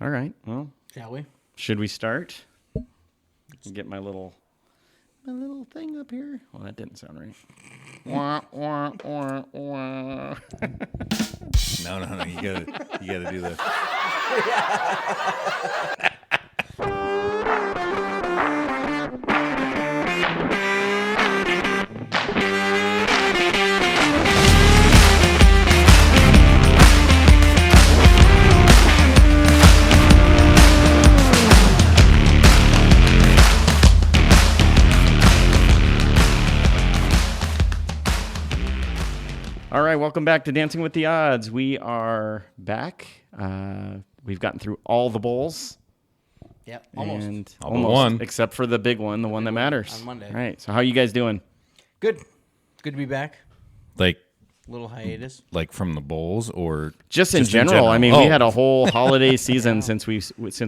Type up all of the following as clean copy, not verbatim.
All right. Well, shall we? Should we start? Get my little thing up here. Well, that didn't sound right. Wah, wah, wah, wah. No. You gotta do the. All right, welcome back to Dancing with the Odds. We are back. We've gotten through all the bowls. Yep, almost. And All but one. Except for the big one, the one that matters. On Monday. All right, so how are you guys doing? Good. Good to be back. Like Little hiatus. from the bowls or Just in general. I mean, Oh. we had a whole holiday season since we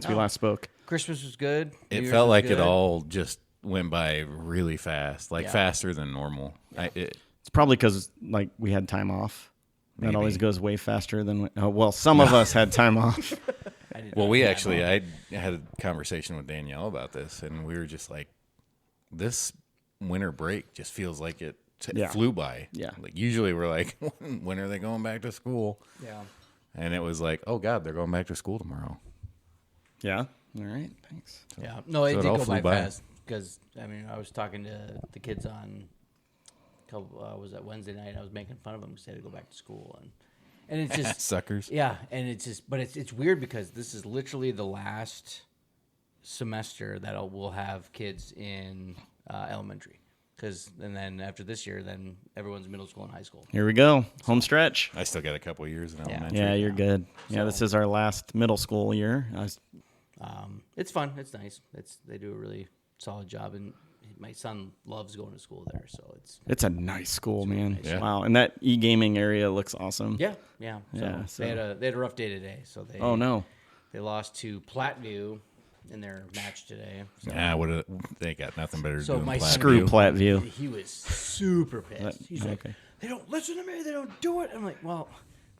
last spoke. Christmas was good. New It Year's felt was like good. it all just went by really fast, Yeah. faster than normal. Yeah. It's probably because we had time off. That Maybe. always goes way faster than some of us had time off. I did Well, not we have actually, one. I had a conversation with Danielle about this, and we were just like, this winter break just feels like it Yeah. flew by. Yeah. Like usually we're like, when are they going back to school? Yeah. And it was like, oh God, they're going back to school tomorrow. Yeah. All right. Thanks. Yeah. No, it So it did all go flew by by. fast because I was talking to the kids on was that Wednesday night. I was making fun of them because they had to go back to school and it's just Suckers. yeah, and it's weird because this is literally the last semester that we'll have kids in elementary and then after this year, then everyone's middle school and high school. Here we go. Home stretch. I still got a couple of years in Yeah. elementary. Yeah, you're good. Yeah, So- this is our last middle school year. It's fun. It's nice. They do a really solid job, and my son loves going to school there. So It's a nice school, man. nice. Yeah. Wow, and that e-gaming area looks awesome. yeah. Yeah, So they had a rough day today. So they Oh no. they lost to Platteview in their match today. So Yeah, they got nothing better to So do than my Platteview. Screw Platteview. he was super pissed. He's like, okay. they don't listen to me. They don't do it. I'm like, well,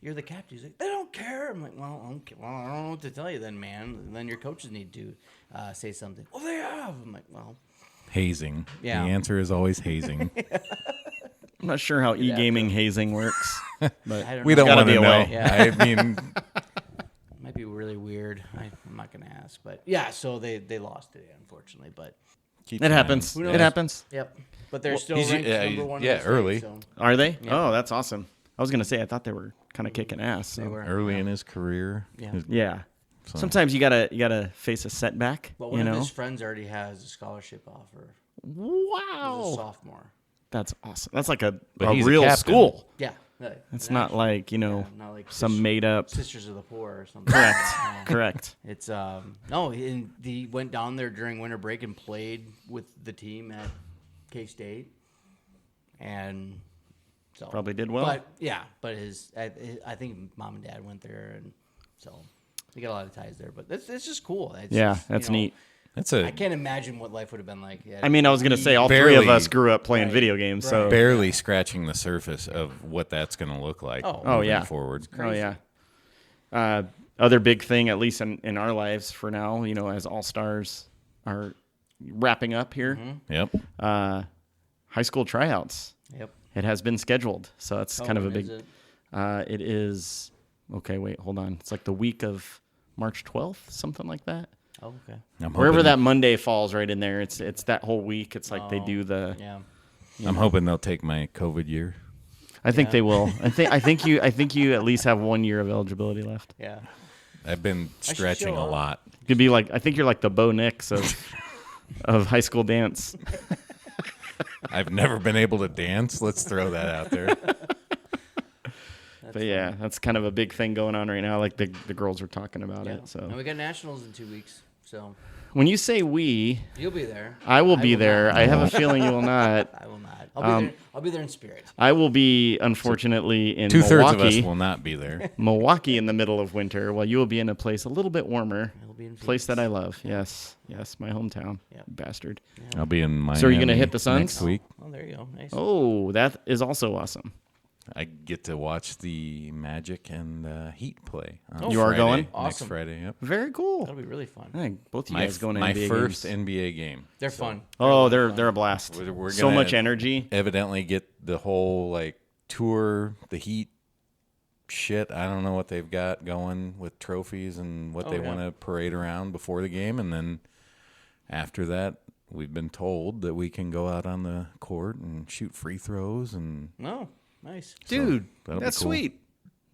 you're the captain. He's like, they don't care. I'm like, well, okay, well, I don't know what to tell you then, man. Then your coaches need to say something. Well, they have. I'm like, well, Hazing. Yeah. The answer is always hazing. I'm not sure how e-gaming hazing works, but I don't We know. don't Gotta want be to a know. way. Yeah. I mean, It might be really weird. I'm not gonna ask, but yeah. So they lost today, unfortunately. But keep it trying. happens. Who knows? It happens. yep. But they're still he's- ranked yeah, number one. yeah, in the state, early. So Are they? Yeah. Oh, that's awesome. I was gonna say I thought they were kind of kicking ass. So. they were Early in his career. Yeah. Yeah. So- Sometimes you gotta face a setback. But you one know. of his friends already has a scholarship offer as a Wow. sophomore. That's awesome. That's like a But he's a real captain. school. Yeah. It's not like not like some made up. Sisters of the Poor or something. Correct. No. Correct. It's no, he went down there during winter break and played with the team at K-State, and so Probably did well. But yeah, but I think mom and dad went there, and so they got a lot of ties there. But it's just cool. It's Yeah, just, that's you know, neat. That's I can't imagine what life would have been like. I mean, I was gonna say all three Barely. of us grew up playing Right. video games, so Right. barely scratching the surface of what that's going to look like. Oh. moving yeah. forward. oh yeah. Other big thing, at least in our lives for now, as All Stars are wrapping up here, Yep. high school tryouts. Yep. It has been scheduled, so it's kind of a when big. is it? It is okay. Wait, hold on. It's like the week of March 12th, something like that. Oh, okay. I'm Wherever hoping, that Monday falls, right in there. It's that whole week. It's like they Oh, do the. Yeah. I'm hoping they'll take my COVID year. I think Yeah. they will. I think you at least have 1 year of eligibility left. Yeah. I've been should stretching show a up. lot. Could be like I think you're like the Bo Nix of high school dance. I've never been able to dance. Let's throw that out there. But yeah, that's kind of a big thing going on right now. Like the girls are talking about Yeah. it. So And we got nationals in 2 weeks, so when you say we, you'll be there. I will be there. not. I have a feeling you will not. I will not. I'll be there in spirit. I will be unfortunately in 2/3 Milwaukee. of us will not be there. Milwaukee in the middle of winter, while you will be in a place a little bit warmer. I'll be in Place that I Phoenix. love. Yes, my hometown. Yep. Bastard. I'll be in Miami. So are you gonna hit the Suns? next week? Oh, there you go. Nice. Oh, that is also awesome. I get to watch the Magic and Heat play. On You are Friday, going? next Awesome. Friday. Yep. Very cool. That'll be really fun. I think both of you My, guys going to my NBA first games. NBA game. They're fun. Oh, They're they're a blast. We're So gonna much energy. Evidently, get the whole like tour, the Heat shit. I don't know what they've got going with trophies and what they want to parade around before the game, and then after that, we've been told that we can go out on the court and shoot free throws, and No, nice. Dude, that'll be that's cool. sweet.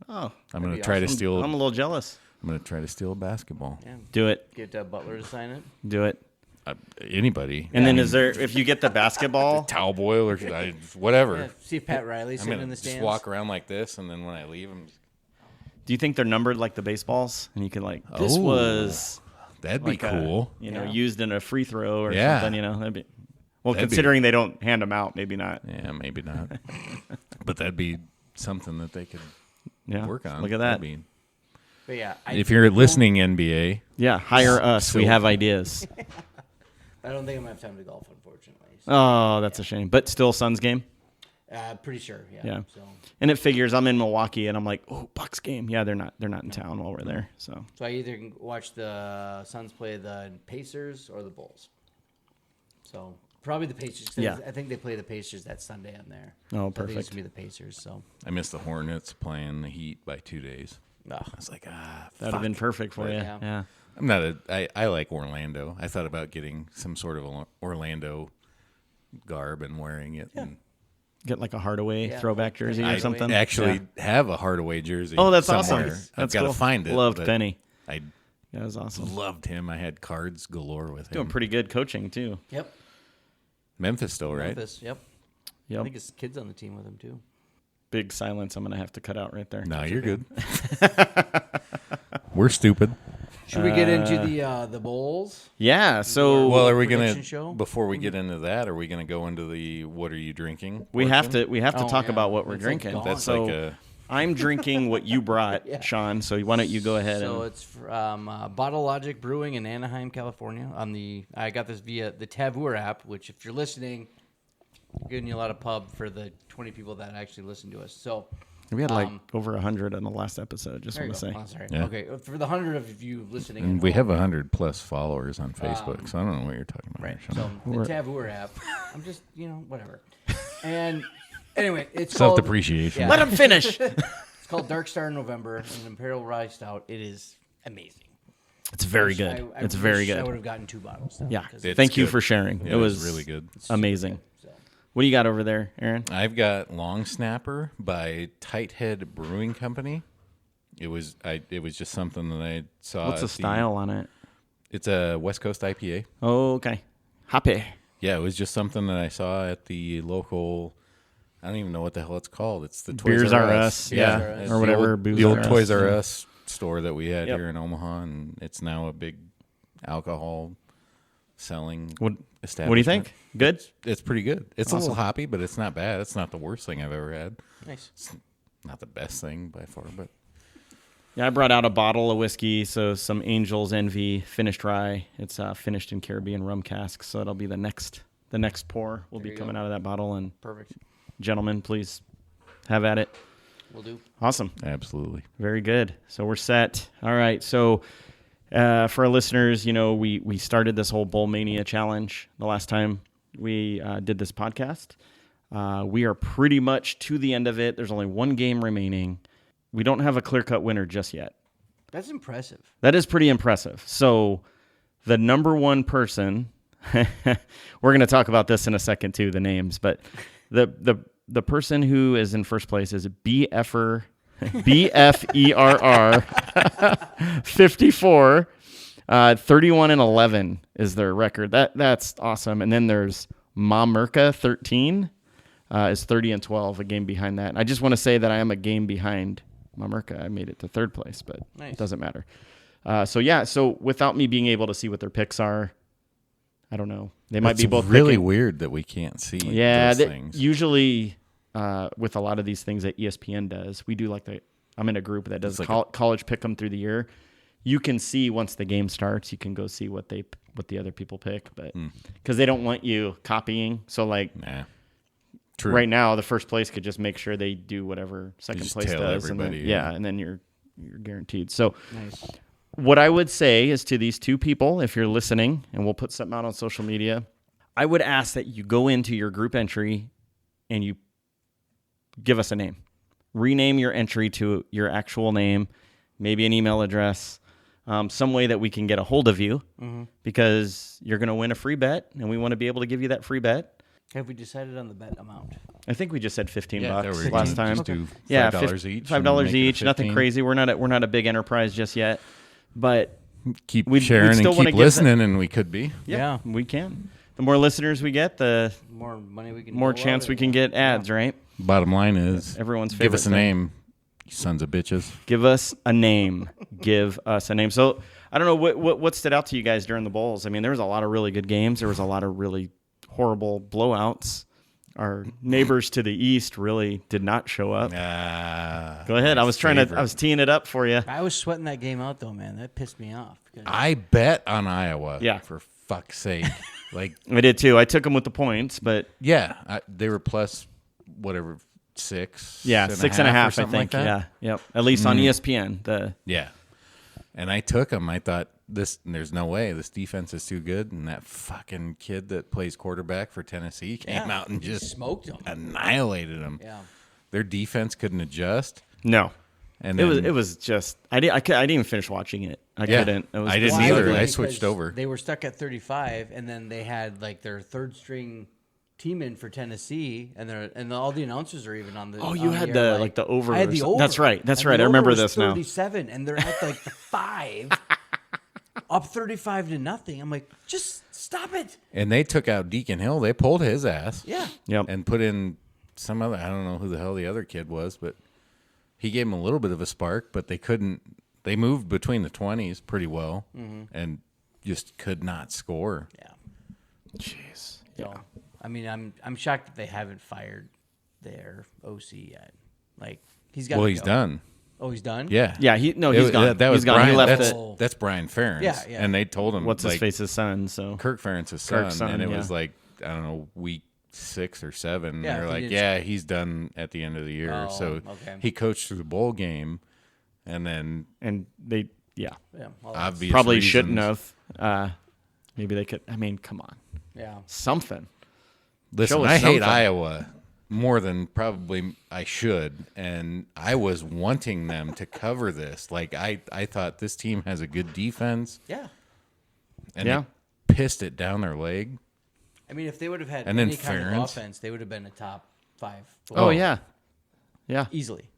Oh, I'm gonna be try to awesome. steal. I'm a little jealous. I'm gonna try to steal a basketball. Yeah. Do it. Get Butler to sign it. Do it. Anybody. And then is there, if you get the basketball, towel boil or whatever? Yeah, see if Pat Riley's I'm sitting gonna in the just stands. walk around like this, and then when I leave, do you think they're numbered like the baseballs? And you can like, this Oh, was that'd be like cool. used in a free throw or Yeah. something, that'd be, well, That'd be- considering they don't hand them out, maybe not. Yeah, maybe not. But that'd be something that they could Yeah. work on. Look at that. That'd be- But yeah, if you're listening, NBA, Yeah. Hire us. We So- have ideas. I don't think I'm gonna have time to golf, unfortunately. So, Oh, that's a shame. But still Suns game. pretty sure. Yeah. Yeah. So And it figures I'm in Milwaukee and I'm like, oh, Bucks game. Yeah, they're not in town while we're there. So I either can watch the Suns play the Pacers or the Bulls. So probably the Pacers. 'Cause Yeah. I think they play the Pacers that Sunday on there. Oh, So I think perfect. it's gonna be the Pacers. So I missed the Hornets playing the Heat by 2 days. Ugh. I was like, that'd have been perfect for you. Yeah. Yeah. I'm not I like Orlando. I thought about getting some sort of a Orlando garb and wearing it. And Get like a Hardaway Yeah. throwback jersey or Hardaway. something. actually have a Hardaway jersey. Oh, that's somewhere. awesome. I've That's got to cool. find it. Loved but Penny. I That was awesome. loved him. I had cards galore with him. Doing pretty good coaching too. Yep. Memphis still, right? Memphis. Yep. I Yep. think his kid's on the team with him too. Big silence. I'm gonna have to cut out right there. No, you're good. We're stupid. Should we get into the bowls? Yeah. So Well, are we prediction gonna show? before we get into that? Are we gonna go into the what are you drinking? we have portion? to Oh, talk yeah. about what we're It's like drinking. gone. That's so like a I'm drinking what you brought, Yeah. Shaun. So why don't you go ahead So and it's from Bottle Logic Brewing in Anaheim, California. I got this via the Tavour app, which if you're listening, giving you a lot of pub for the 20 people that actually listen to us. So we had like over 100 on the last episode. Just there want you to go. say. Oh, sorry. Yeah. Okay, for the 100 of you listening, and at we home, have 100+ followers on Facebook, so I don't know what you're talking about. right. Shaun. So the We're- Tavour app. I'm just whatever. And anyway, it's called Self-depreciation. Yeah. Let him finish. It's called Dark Star November, an Imperial Rye Stout. It is amazing. It's very good. I It's very wish I good. would have gotten 2 bottles. Now, Yeah. 'cause It's Thank you good. for sharing. Yeah, it was really good. Amazing. so. What do you got over there, Aaron? I've got Long Snapper by Tighthead Brewing Company. It was just something that I saw. What's the style on it? It's a West Coast IPA. Oh, okay. Happy. Yeah, it was just something that I saw at the local. I don't even know what the hell it's called. It's the Beers Toys R R Us, yeah, It's or the whatever. old- Booze the old R Us, Toys R yeah. Us store that we had Yep. here in Omaha, and it's now a big alcohol selling What establishment. What do you think? Good. It's pretty good. It's a Awesome. little hoppy, but it's not bad. It's not the worst thing I've ever had. Nice. It's not the best thing by far, but Yeah, I brought out a bottle of whiskey, so some Angel's Envy finished rye. It's finished in Caribbean rum casks, so it'll be the next pour will be you coming go. out of that bottle. And Perfect. gentlemen, please have at it. We'll do. Awesome. absolutely. Very good. So we're set. All right. So for our listeners, we started this whole Bowl Mania challenge the last time we did this podcast. We are pretty much to the end of it. There's only one game remaining. We don't have a clear-cut winner just yet. That's impressive. That is pretty impressive. So the number one person, we're going to talk about this in a second too, the names, but the person who is in first place is BFERR 54. 31-11 is their record. That's awesome. And then there's Mamerka 13 is 30-12, a game behind that. And I just want to say that I am a game behind Mamerka. I made it to third place, but Nice. it doesn't matter. So without me being able to see what their picks are, I don't know. They might be both really picking. weird that we can't see Yeah, those things. usually with a lot of these things that ESPN does, we do I'm in a group that does It's like college pick 'em through the year. You can see once the game starts, you can go see what the other people pick, but because they don't want you copying. So Nah. True. Right now, the first place could just make sure they do whatever second just place tell does, and then, everybody, and then you're guaranteed. So, Nice. what I would say is to these two people, if you're listening, and we'll put something out on social media, I would ask that you go into your group entry and you give us a name. Rename your entry to your actual name, maybe an email address, some way that we can get a hold of you, because you're going to win a free bet, and we want to be able to give you that free bet. Have we decided on the bet amount? I think we just said $15 Yeah, bucks we're last gonna time. just do Yeah, $5 each. $5 and make it a each. Nothing 15. crazy. We're not a big enterprise just yet, but Keep We'd sharing still and wanna keep give listening, and we could be. Yeah. we can. The more listeners we get, the More money we can. more dole chance out we and- can get ads, right? Bottom line is, Everyone's favorite give us a thing. name, you sons of bitches. Give us a name. Give us a name. So I don't know what stood out to you guys during the bowls. I mean, there was a lot of really good games. There was a lot of really horrible blowouts. Our neighbors to the east really did not show up. Go ahead. I was teeing it up for you. I was sweating that game out though, man. That pissed me off. because- I bet on Iowa. Yeah. For fuck's sake. Like, I did too. I took them with the points, but yeah, they were plus whatever 6. yeah, 6.5. I something think. like that. Yeah. Yep. At least on ESPN. Yeah. And I took them. I thought there's no way this defense is too good. And that fucking kid that plays quarterback for Tennessee came out and just smoked them. annihilated them. Yeah. Their defense couldn't adjust. No. And It then, was just I didn't even finish watching it. I Yeah. couldn't. It was I didn't Well, either. think I because switched over. They were stuck at 35, and then they had like their third string team in for Tennessee, and all the announcers are even on the. Oh, you on had air, the like, like the over. I had or the something. over. That's right. That's And right. the I over remember was this now. 37, and they're at like the 5, up 35-0. I'm like, just stop it. And they took out Deacon Hill. They pulled his ass. Yeah. Yep. And put in some other, I don't know who the hell the other kid was, but he gave him a little bit of a spark, but they couldn't. They moved between the 20s pretty well and just could not score. Yeah. Jeez. So, I mean, I'm shocked that they haven't fired their OC yet. Like he's got. Well, he's done. Oh, he's done. Yeah. Yeah. He's gone. That was he's gone. Brian. He left that's, it. that's Brian Ferentz. Yeah, yeah. And they told him, What's his like, face's son? So Kirk Ferentz's son. Kirk's son, and it yeah. was like, I don't know, week 6 or 7. Yeah, They're he like, didn't- yeah, he's done at the end of the year. Oh, So okay. he coached through the bowl game, and then and they Yeah. Well, that's- obvious probably reasons, shouldn't have. Maybe they could. I mean, come on, Yeah. something. Listen, Show us I hate something. Iowa more than probably I should, and I was wanting them to cover this. Like I thought this team has a good defense, Yeah. and Yeah. they pissed it down their leg. I mean, if they would have had And then any kind of Ferentz. offense, they would have been a top 5. Oh yeah. Easily.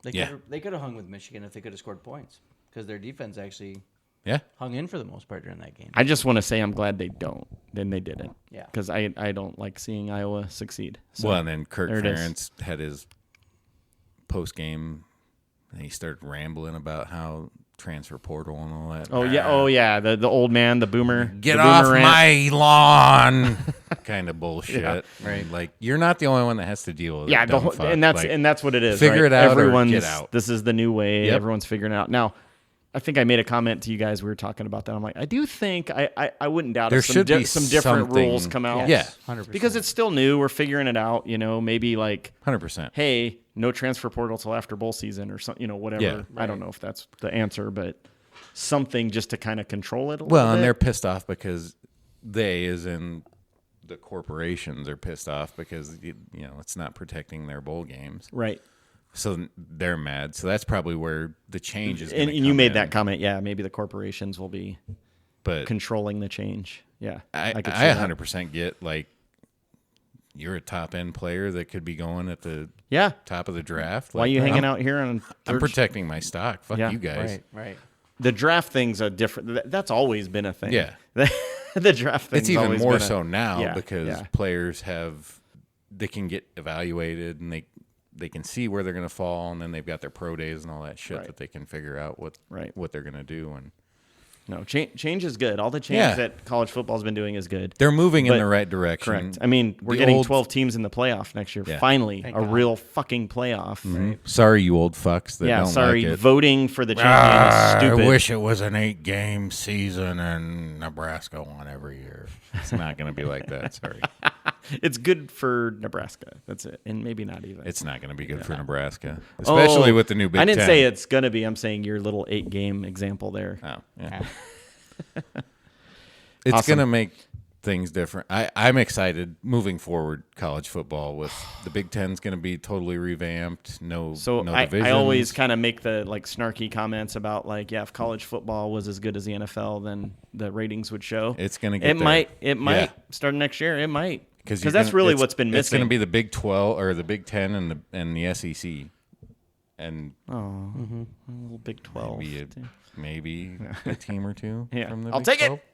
Yeah. They could have hung with Michigan if they could have scored points because their defense actually Yeah, hung in for the most part during that game. I just want to say I'm glad they don't. Then they didn't. Yeah. Because I don't like seeing Iowa succeed. So, well, and then Kirk there it is. Ferentz had his post game, and he started rambling about how transfer portal and all that. Oh yeah. The old man, the boomer. Get the off boomer rant. my lawn, kind of bullshit. Yeah, right? Like you're not the only one that has to deal with it. Yeah, dumb fuck. and that's Like, what it is. figure right? it out or Everyone's get out. This is the new way. Yep. Everyone's figuring it out now. I think I made a comment to you guys. We were talking about that. I'm like, I do think I wouldn't doubt There if should be some different something- rules come out. Yeah. 100%. because it's still new. We're figuring it out. Maybe like 100%. hey, no transfer portal till after bowl season or something, whatever. Yeah. I don't know if that's the answer, but something just to kind of control it a little Well, bit. and they're pissed off because they, as in the corporations, are pissed off because it's not protecting their bowl games. right. So they're mad. So that's probably where the change is. And gonna you come made in. that comment. Yeah, maybe the corporations will be but controlling the change. Yeah, I could see that. 100% get like you're a top end player that could be going at the Yeah. top of the draft. Why Like, are you hanging I'm- out here on I'm third? protecting my stock. Fuck Yeah. you guys. Right. The draft thing's a different. That's always been a thing. Yeah. the draft thing's It's even always more been so now yeah, because yeah. players they can get evaluated and they can see where they're going to fall, and then they've got their pro days and all that shit Right. that they can figure out what they're going to do. And No, change is good. All the change Yeah. that college football's been doing is good. they're moving in But- the right direction. Correct. I mean, we're The getting old- 12 teams in the playoff next year. Yeah. Finally, Thank a God. real fucking playoff. Mhm. Sorry, you old fucks that Yeah, don't sorry. like it. Voting for the champion is I stupid. wish it was an 8-game season and Nebraska won every year. It's not going to be like that. Sorry. It's good for Nebraska. That's it, and maybe not even. It's not going to be good for Nebraska, especially with the new Big Ten. I didn't say it's going to be. I'm saying your little 8-game example there. Oh, yeah. It's Awesome. going to make things different. I'm excited moving forward. College football with the Big Ten's going to be totally revamped. No divisions. I always kind of make the like snarky comments about like, yeah, if college football was as good as the NFL, then the ratings would show. It's going to get It might start next year. It might because that's what's been missing. It's going to be the Big 12 or the Big 10 and the SEC, and a little Big 12, maybe a team or two. Yeah, from the I'll Big take 12. it.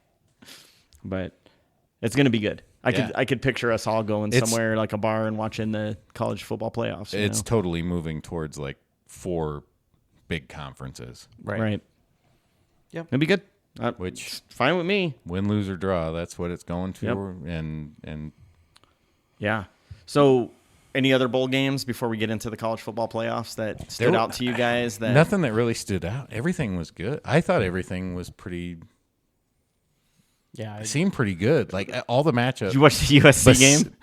But it's going to be good. I could picture us all going somewhere like a bar and watching the college football playoffs. It's totally moving towards like 4 big conferences. Right. Yep. It'll be good. Which it's fine with me. Win, lose, or draw. That's what it's going to. Yep. And yeah. So, any other bowl games before we get into the college football playoffs that stood out to you guys? That nothing that really stood out. Everything was good. I thought everything was pretty. Yeah, it seemed pretty good. Like all the matchups. Did you watch the USC game?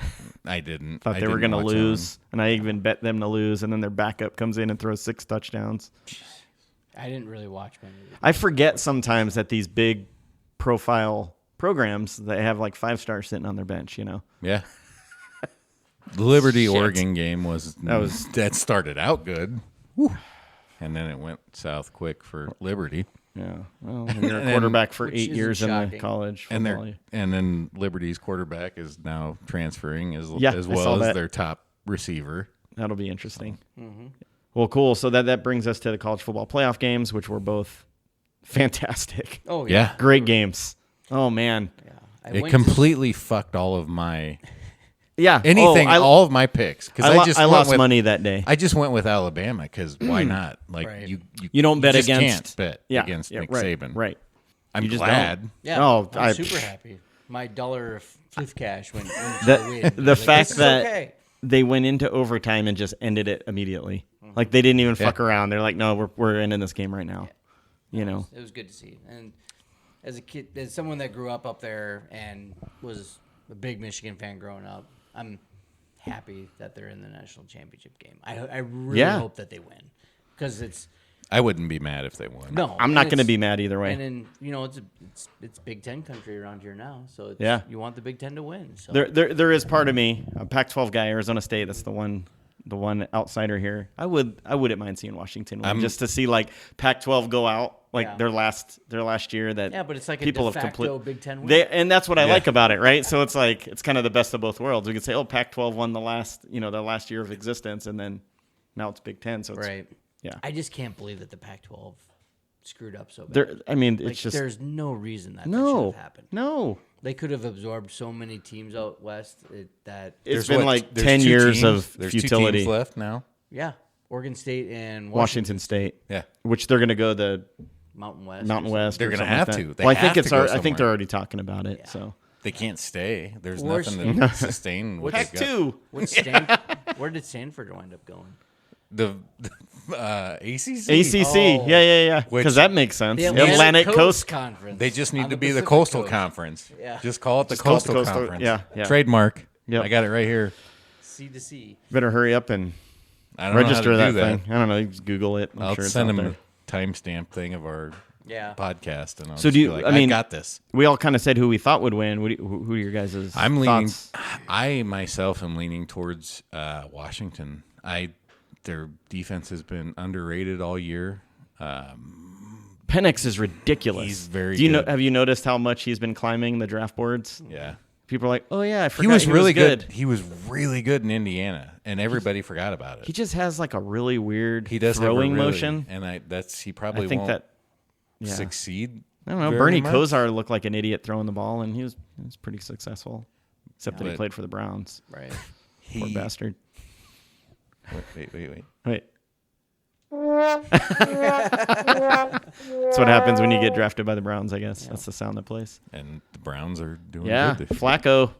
I didn't. Thought they were going to lose, and I even bet them to lose, and then their backup comes in and throws 6 touchdowns. I didn't really watch many. I forget sometimes that these big profile programs they have like 5-stars sitting on their bench. Yeah. The Liberty Oregon game that started out good, and then it went south quick for Liberty. Yeah, well, you're a quarterback for 8 years in the college football. And then Liberty's quarterback is now transferring as well as their top receiver. That'll be interesting. Mm-hmm. Well, cool. So that brings us to the college football playoff games, which were both fantastic. Oh yeah, great games. Oh man, yeah. It completely fucked all of my. Yeah, all of my picks because I lost money that day. I just went with Alabama because why not? Like you don't bet just against can't bet against Nick Saban, right? I'm glad. Don't. Yeah, I'm super happy. My $1 flip cash went the fact that they went into overtime and just ended it immediately. Like they didn't even fuck around. They're like, no, we're ending this game right now. Yeah. It was good to see. And as a kid, as someone that grew up there and was a big Michigan fan growing up, I'm happy that they're in the national championship game. I really hope that they win because it's. I wouldn't be mad if they won. No, I'm not going to be mad either way. And then it's Big Ten country around here now, so you want the Big Ten to win. So there is part of me, a Pac-12 guy, Arizona State. That's the one outsider here. I wouldn't mind seeing Washington win just to see like Pac-12 go out like their last year. That but it's like people a de facto Big Ten win. And that's what I like about it, right? So it's like it's kind of the best of both worlds. We could say, oh, Pac-12 won their last year of existence, and then now it's Big Ten. So it's, right. Yeah. I just can't believe that the Pac-12 screwed up so bad. It's just there's no reason that should have happened. No. They could have absorbed so many teams out west it's been like 10 years of futility. 2 teams left now. Yeah. Oregon State and Washington State. Yeah. Which they're going to go the Mountain West. They're going to have to. I think they're already talking about it. Yeah. So they can't stay. There's nothing to sustain what they've got. Where did Stanford wind up going? The ACC. ACC. Yeah. Because that makes sense. The Atlantic Coast Conference. They just need to be the Coastal Conference. Yeah. Just call it the Coastal Conference. Yeah. Trademark. Yep. I got it right here. C to C. Better hurry up and register that thing. I don't know. You just Google it. I'll send them a timestamp thing of our podcast, and I'll so I got this. We all kind of said who we thought would win. Who are your guys' thoughts? I myself am leaning towards Washington. Their defense has been underrated all year. Penix is ridiculous. He's very good. Have you noticed how much he's been climbing the draft boards? Yeah. People are like, oh, yeah, I forgot he was really good. He was really good in Indiana, and everybody forgot about it. He just has like a really weird throwing motion. And he probably won't succeed. I don't know. Bernie Kosar looked like an idiot throwing the ball, and he was pretty successful, except that he played for the Browns. Right. Poor bastard. Wait. That's what happens when you get drafted by the Browns, I guess. Yeah. That's the sound that plays. And the Browns are doing good. Flacco.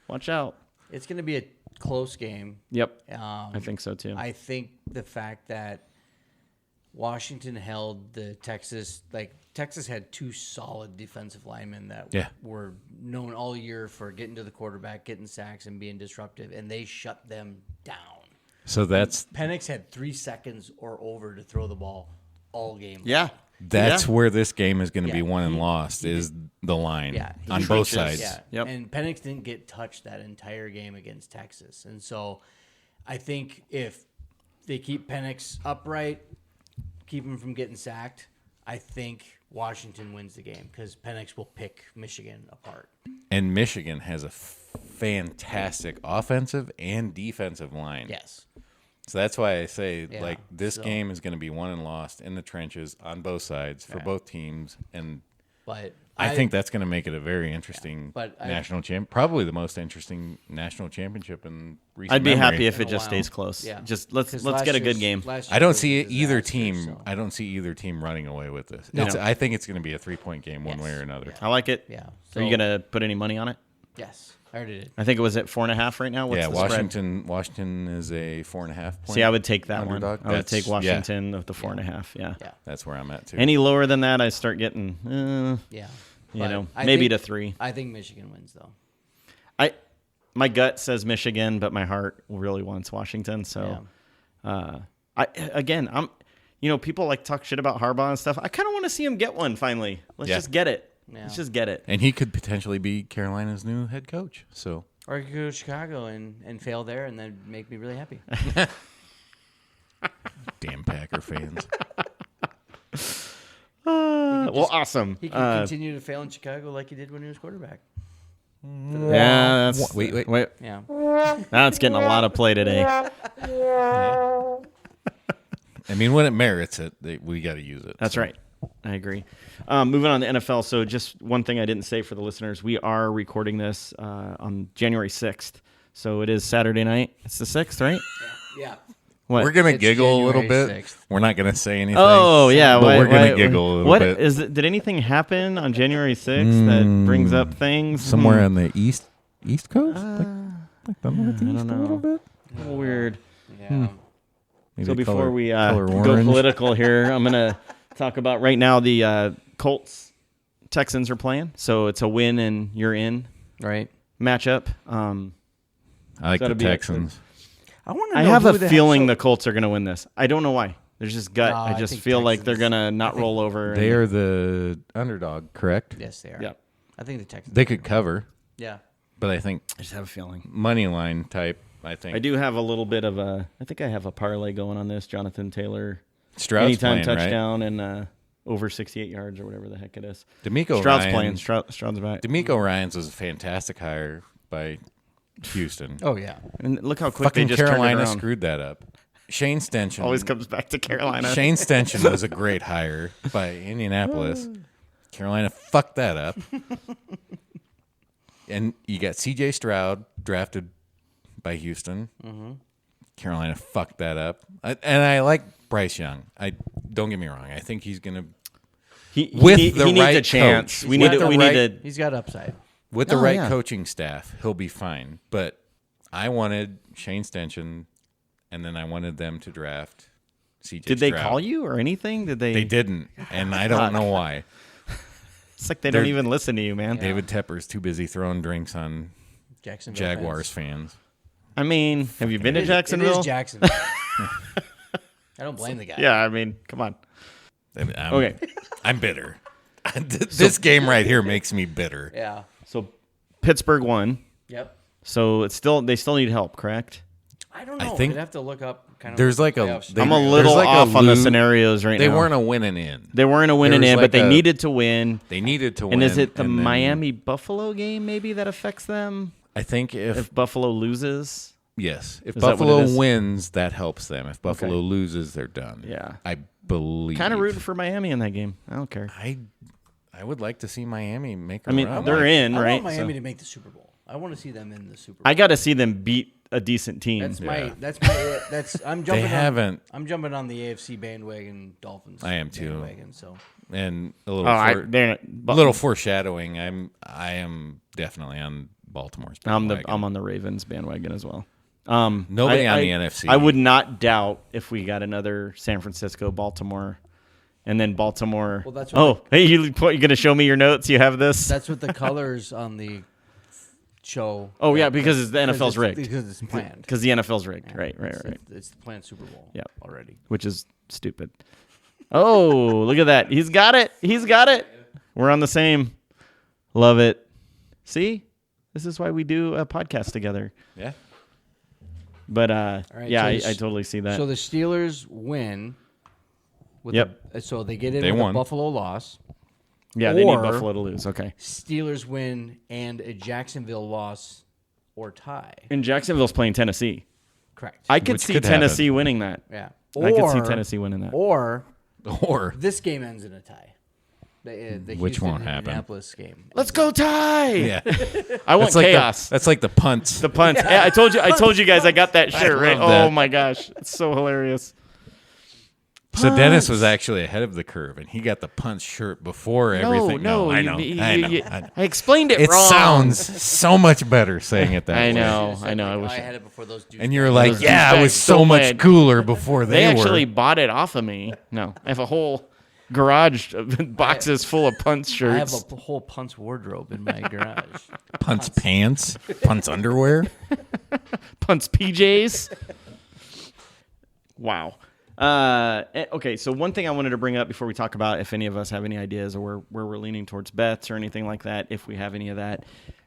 Watch out. It's going to be a close game. Yep. I think so, too. I think the fact that Washington held the Texas had 2 solid defensive linemen that were known all year for getting to the quarterback, getting sacks, and being disruptive, and they shut them down. So that's Penix had 3 seconds or over to throw the ball all game. Yeah. That's where this game is going to be won and lost is the line on both sides. Yeah. Yep. And Penix didn't get touched that entire game against Texas. And so I think if they keep Penix upright, keep him from getting sacked, I think Washington wins the game because Penix will pick Michigan apart. And Michigan has a fantastic offensive and defensive line. Yes. So that's why I say, this game is going to be won and lost in the trenches on both sides for both teams. And I think that's going to make it a very interesting national champ. Probably the most interesting national championship in recent I'd be memory. happy if it just stays close. Yeah. Just let's get a good game. I don't see either team. I don't see either team running away with this. No. I think it's going to be a 3-point game one way or another. I like it. Yeah. So, are you gonna put any money on it? Yes. I already did. I think it was at 4.5 right now. What's the spread? Washington is a 4.5 point. See, I would take that underdog. one. I would take Washington of the 4.5. Yeah. That's where I'm at too. Any lower than that, I start getting. Maybe to 3. I think Michigan wins though. My gut says Michigan, but my heart really wants Washington. So, I'm. People like talk shit about Harbaugh and stuff. I kind of want to see him get one finally. Let's just get it. Yeah. Let's just get it. And he could potentially be Carolina's new head coach. So, or he could go to Chicago and fail there, and then make me really happy. Damn Packer fans. Awesome. He can continue to fail in Chicago like he did when he was quarterback. Yeah, that's wait. Yeah, now it's getting a lot of play today. I mean, when it merits it, we got to use it. That's right. I agree. Moving on to NFL. So just one thing I didn't say for the listeners. We are recording this on January 6th. So it is Saturday night. It's the 6th, right? Yeah. What? We're going to giggle a little January bit. 6th. We're not going to say anything. Oh, yeah. But we're going to giggle a little bit. Did anything happen on January 6th that brings up things? Somewhere on the East Coast? Like the Northeast I don't know. A little bit? A little weird. Yeah. Maybe So before we color go orange. political here, I'm going to talk about right now the Colts Texans are playing. So it's a win and you're in Right. matchup. I like the Texans. I have a feeling the Colts are going to win this. I don't know why. There's just gut. No, I I just think feel like Texans- they're going to not roll over. They are the underdog, correct? Yes, they are. Yeah. I think the Texans. They could cover, Yeah. but I think I just have a feeling. money line type, I think. I do have a little bit of I think I have a parlay going on this. Jonathan Taylor. Stroud's Anytime playing, touchdown and over 68 yards or whatever the heck it is. right? D'Amico Stroud's Ryans, playing. Stroud's back. D'Amico Ryans was a fantastic hire by Houston. Oh yeah. And look how quick Fucking they just turned it Carolina around. screwed that up. Shane Stenchen Always comes back to Carolina. Shane Stenchen was a great hire by Indianapolis. Carolina fucked that up. And you got C.J. Stroud drafted by Houston. Mm-hmm. Carolina fucked that up. And I like Bryce Young. Don't get me wrong. I think he's going to He needs a chance. coach. We need to. He's got upside. With the right coaching staff, he'll be fine. But I wanted Shane Stenchen, and then I wanted them to draft C.J. Did they Stroud. call you or anything? Did they? They didn't, and I don't know why. It's like they don't even listen to you, man. David Tepper's too busy throwing drinks on Jacksonville Jaguars fans. I mean, have you been to It Jacksonville? is Jacksonville. I don't blame the guy. Yeah, I mean, come on. Okay. I'm bitter. This game right here makes me bitter. Yeah. So Pittsburgh won. Yep. So they still need help, correct? I don't know. think We'd have to look up kind of. There's what like the a- playoffs they- I'm a are. little like a off on the lose- scenarios right They now. weren't a winning in. They weren't a winning There was in, like but they a- needed to win. They needed to win. And is it the and then Miami Buffalo game maybe that affects them? I think If Buffalo loses? yes, if Is that what it Buffalo is? wins, that helps them. If Buffalo Okay. loses, they're done. Yeah. I believe. Kind of rooting for Miami in that game. I don't care. I would like to see Miami make a I mean, run. they're in, I right? want Miami So- to make the Super Bowl. I want to see them in the Super Bowl. I got to see them beat a decent team. I'm jumping. haven't. I'm jumping on the AFC bandwagon. Dolphins. I am too. Bandwagon, so And a little they're little foreshadowing. I am definitely on Baltimore's bandwagon. I'm on the Ravens bandwagon as well. Nobody on the NFC. I would not doubt if we got another San Francisco, Baltimore, and then Baltimore. Well, that's what hey, you're going to show me your notes? You have this? That's what the colors on the show. Oh, yeah, because the NFL's rigged. Because it's planned. Because the NFL's rigged. Yeah, Right. It's the planned Super Bowl. Yep. Already. Which is stupid. Oh, look at that. He's got it. We're on the same. Love it. See? This is why we do a podcast together. Yeah. But, right, yeah, so I totally see that. So the Steelers win. So they get in They with won. a Buffalo loss. Yeah, they need Or- Buffalo to lose. Okay. Steelers win and a Jacksonville loss or tie. And Jacksonville's playing Tennessee. Correct. I could Which see could Tennessee winning that. yeah. I could see Tennessee winning that. Or Or this game ends in a tie. The Which Houston won't happen. Indianapolis game. Let's go tie. yeah, I want that's like chaos. that's like the punts. The punt. Yeah, I told you guys I got that shirt, right? love that. Oh my gosh. It's so hilarious. So Dennis was actually ahead of the curve, and he got the punch shirt before everything. No, I know. I know. I explained it It wrong. sounds so much better saying it that I way. know. I wish. I had it before those dudes. And you're like, Those yeah, it was douchebags so so much mad. cooler before They they actually were. bought it off of me. No, I have a whole garage of boxes full of punt I have shirts. a whole punts wardrobe in my garage. Punts pants, punts underwear. Punts PJs. Wow. Okay, so one thing I wanted to bring up before we talk about if any of us have any ideas or where we're leaning towards bets or anything like that, if we have any of that,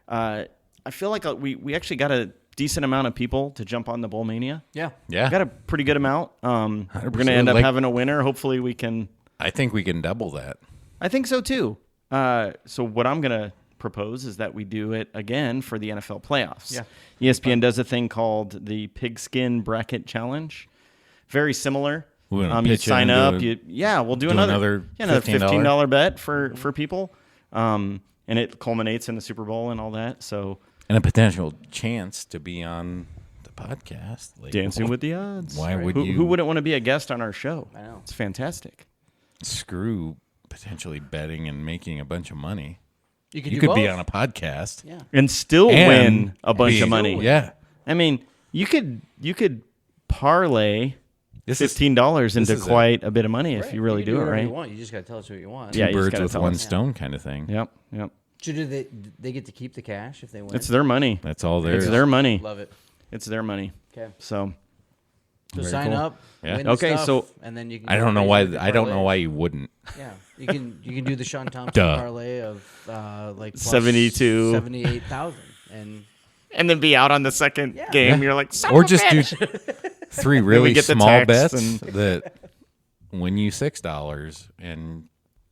I feel like we actually got a decent amount of people to jump on the Bowl Mania. Yeah. Yeah, Got a pretty good amount. We're going to 100%. end up Like- having a winner. Hopefully we can. I think we can double that. I think so too. So what I'm going to propose is that we do it again for the NFL playoffs. Yeah. ESPN does a thing called the Pigskin Bracket Challenge. Very similar. We wanna You pitch in sign and up. do We'll do do another another $15 bet for people. And it culminates in the Super Bowl and all that. So And a potential chance to be on the podcast. Like, Dancing with the Odds. Why would who, you who wouldn't want to be a guest on our show? I know. It's fantastic. screw potentially betting and making a bunch of money? You could You do could be both. on a podcast. Yeah. And still And win a bunch be- of money. Yeah. I mean, you could parlay This is $15 into is a- quite a bit of money if Right. you really can do it whatever right. You want. You just got to tell us what you want. Yeah, two you just birds gotta with tell one us. stone kind of thing. Yep. So do they get to keep the cash if they win? It's their money. That's all there It's is. their money. Love it. It's their money. Okay. So So Very sign cool. up. Yeah. Win the Okay, stuff, so- and then you can. I go don't know crazy why. with the I don't know parlay. why you wouldn't. Yeah, you can do the Shaun Thompson Duh. parlay of like plus 72. 78,000 and then be out on the second Yeah. game. Yeah. You're like, son Or of a just do bitch. three really get the small text bets and- that win you $6 and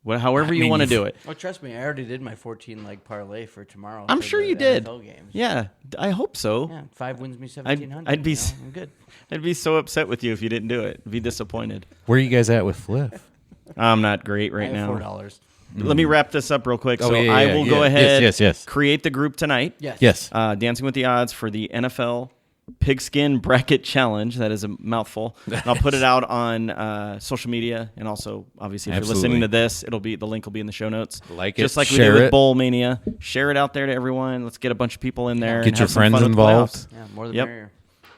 Well, however you mean, want to you've- do it. oh, trust me, I already did my 14 leg parlay for tomorrow. I'm for sure the you did. NFL games. Yeah, I hope so. Yeah, 5 wins me 1,700. I'd be you s- know, I'm good. I'd be so upset with you if you didn't do it. I'd be disappointed. where are you guys at with Fliff? I'm not great right I have now. $4. Let me wrap this up real quick. Oh, So yeah, I yeah, will yeah. go ahead, Yes. create the group tonight. Yes. Yes. Dancing with the Odds for the NFL Pigskin Bracket Challenge. That is a mouthful. And I'll put it out on social media, and also, obviously, if you're listening to this, the link will be in the show notes. Like it, just like we share did with it. Bowl Mania. Share it out there to everyone. Let's get a bunch of people in there. Get and your have some friends fun with the involved. playoffs. Yeah, more the Yep. merrier.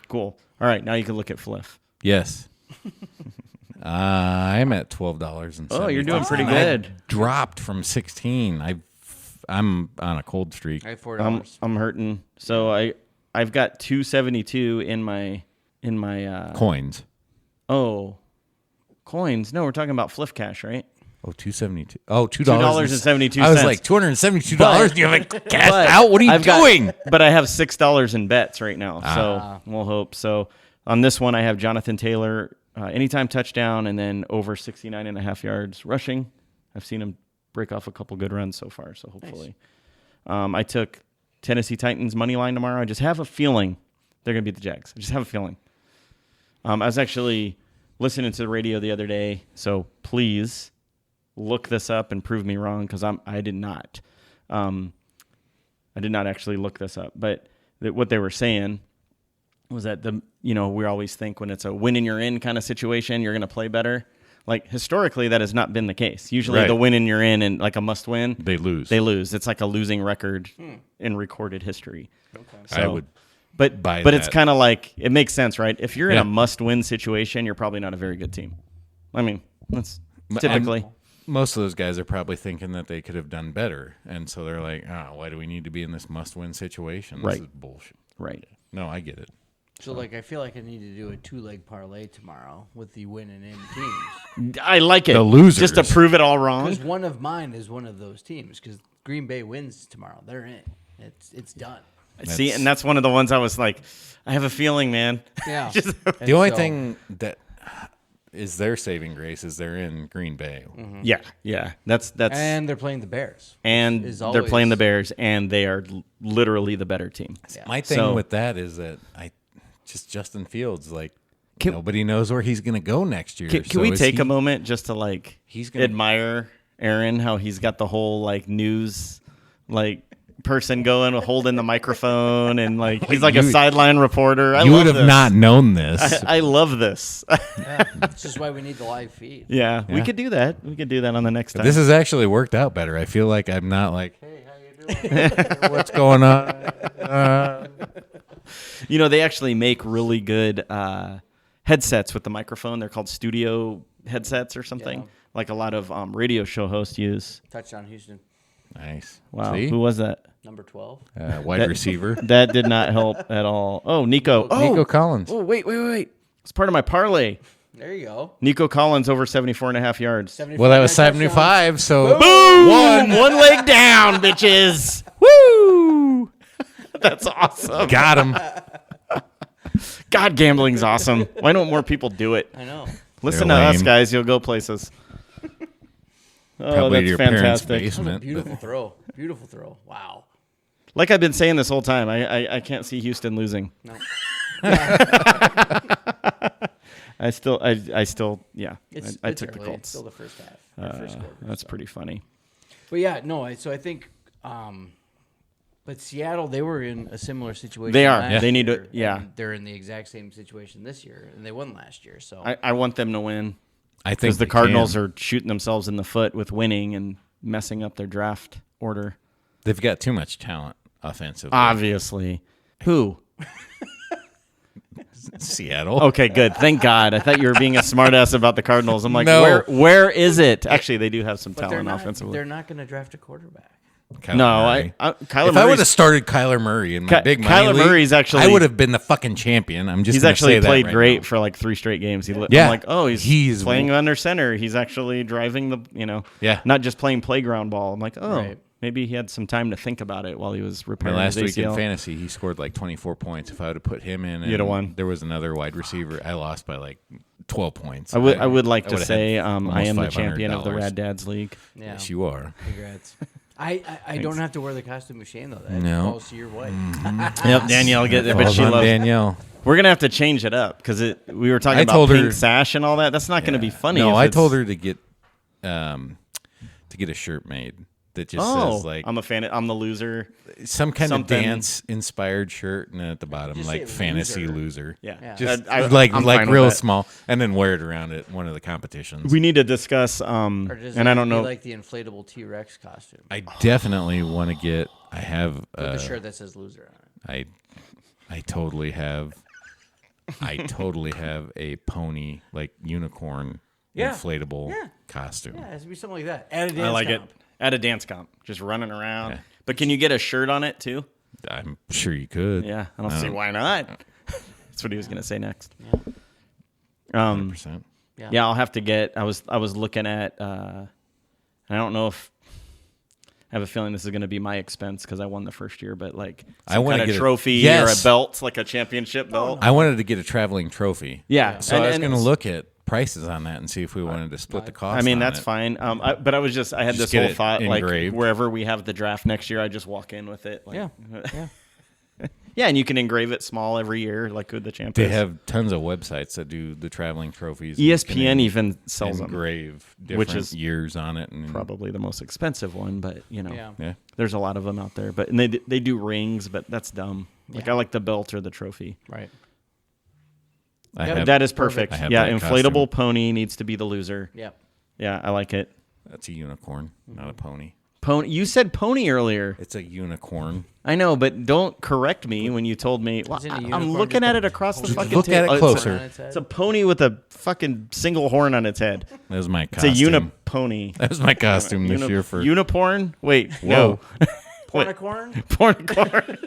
Cool. All right, now you can look at Fliff. Yes. I'm at $12 and Oh, you're doing pretty I good. dropped from 16. I'm on a cold streak. I have $4. I'm hurting. So I've got 272 in my Coins. coins. No, we're talking about Fliff Cash, right? Oh, $2.72. Oh, $2.72. I was like $272. But- You haven't cashed out. What are you I've got- doing? but I have $6 in bets right now, so we'll hope. So on this one, I have Jonathan Taylor anytime touchdown and then over 69.5 yards rushing. I've seen him break off a couple good runs so far, so hopefully. I took Tennessee Titans money line tomorrow. I just have a feeling they're going to beat the Jags. I just have a feeling. I was actually listening to the radio the other day, so please look this up and prove me wrong because I did not. I did not actually look this up, but what they were saying was that we always think when it's a win and you're in kind of situation, you're going to play better. Like historically, that has not been the case. Usually, Right. the win and you're in and like a must win, They lose. they lose. It's like a losing record in recorded history. Okay. So, I would But buy it's that. kind of like it makes sense, right? If you're in Yeah. a must-win situation, you're probably not a very good team. I mean, that's And typically. most of those guys are probably thinking that they could have done better, and so they're like, why do we need to be in this must-win situation? This Right. is bullshit. Right. No, I get it. So, like, I feel like I need to do a 2-leg parlay tomorrow with the winning in teams. I like it. The losers. Just to prove it all wrong. Because one of mine is one of those teams. Because Green Bay wins tomorrow. They're in. It's done. See, and that's one of the ones I was like, I have a feeling, man. Yeah. The only thing that is their saving grace is they're in Green Bay. Yeah. That's And they're playing the Bears. and is they're playing always- the Bears, and they are literally the better team. My thing So- with that is that just Justin Fields, like Can- nobody knows where he's going to go next year. Can So we is take he- a moment just to like He's gonna- admire Aaron, how he's got the whole like news like person going holding the microphone and like he's like a You- sideline reporter. I You love would have this. not known this. I love this. That's just why we need the live feed. Yeah, we Yeah. could do that. We could do that on the next time. This has actually worked out better. I feel like I'm not like, hey, how you doing? What's going on? You know, they actually make really good headsets with the microphone. They're called studio headsets or something, Yeah. like a lot of radio show hosts use. Touchdown Houston, Nice. Wow, See? who was that? number 12. Wide That- receiver. That did not help at all. Oh, Nico. Oh, Nico Collins. oh, wait. It's part of my parlay. There you go. Nico Collins over 74.5 yards. 75 Well, that was touchdowns. 75, so Boom! One leg down, bitches. Woo! That's awesome. got him. God, gambling's awesome. Why don't more people do it? I know. Listen They're to us, lame. guys. You'll go places. Oh, Probably to that's your parents' fantastic. That was a basement. beautiful throw. Beautiful throw. Wow. Like I've been saying this whole time, I can't see Houston losing. No. I still, yeah. It's, I it's took the early. It's Colts. still the first half. Or first quarter. That's pretty funny. But yeah, no. So I think, but Seattle, they were in a similar situation. They are. last Yeah. They need to- year, yeah. and they're in the exact same situation this year, and they won last year. So I want them to win I think because the they Cardinals can. are shooting themselves in the foot with winning and messing up their draft order. They've got too much talent offensively. Obviously. Who? Seattle. Okay, good. Thank God. I thought you were being a smartass about the Cardinals. I'm like, No. where is it? Actually, they do have some but they're talent not. offensively. They're not going to draft a quarterback. Kyler No, Murray. Kyler If I would Murray's have started Kyler Murray in my big money Kyler league, Murray's actually- I would have been the fucking champion. I'm just He's gonna actually say that played right great now. for like 3 straight games. I'm Yeah. like, oh, he's He's- playing under center. He's actually driving the, Yeah. not just playing playground ball. I'm like, oh, Right. maybe he had some time to think about it while he was My repairing last his week in ACL. fantasy, he scored like 24 points. If I would have put him in, You'd have and won. There was another wide receiver. I lost by like 12 points. I would like I to would have say had I almost am the champion of the $500. Rad Dads League. Yeah. Yes, you are. Congrats. I don't have to wear the costume of Shane though. That No. falls to your wife. Yep, Danielle get it, but Falls she on loves. Danielle. We're gonna have to change it up because we were talking I about told pink her- sash and all that. That's not gonna be funny. No, if I it's- told her to get a shirt made that just says like I'm a fan. I'm the loser. some kind something. of dance inspired shirt, and then at the bottom Just like say fantasy loser. loser. Yeah, Just I'm like fine with real that. small, and then wear it around at one of the competitions. We need to discuss. Or does And it I don't be know. like the inflatable T-Rex costume I definitely want to get. I have. with the shirt that says loser on it. I totally have. I totally have a pony like unicorn Yeah. inflatable Yeah. costume. Yeah, it has to be something like that. At a dance I like comp. it. At a dance comp, just running around. Yeah. But can you get a shirt on it too? I'm sure you could. Yeah, I don't see why not. That's what he was gonna say next. 100%. Yeah, I'll have to get. I was looking at. I don't know if. I have a feeling this is going to be my expense because I won the first year, but like I some wanna kind of get a- trophy Yes. or a belt, like a championship belt. I wanted to get a traveling trophy. Yeah, So I was and going to look at prices on that and see if we wanted to split the cost. I mean, on that's it. fine. But I was just, I had Just this get whole it thought, like engraved. wherever we have the draft next year, I just walk in with it. Like, Yeah. Yeah. yeah, and you can engrave it small every year, like with the champ. They is. have tons of websites that do the traveling trophies. ESPN even sells them, engrave different which is years on it. And probably the most expensive one, but Yeah. yeah, there's a lot of them out there. But and they do rings, but that's dumb. Like Yeah. I like the belt or the trophy. Right. I Yeah, have, That is perfect. I have Yeah, that inflatable costume. pony needs to be the loser. Yep. Yeah, I like it. That's a unicorn, not a pony. Pony. You said pony earlier. It's a unicorn. I know, but don't correct me when you told me. Well, Isn't a I'm unicorn looking just at a it across the pony? fucking Look at table. it closer. It's a pony with a fucking single horn on its head. That was my It's costume. a unipony. That was my costume this year for. Uniporn? Wait, Whoa. no. Pornicorn? Pornicorn.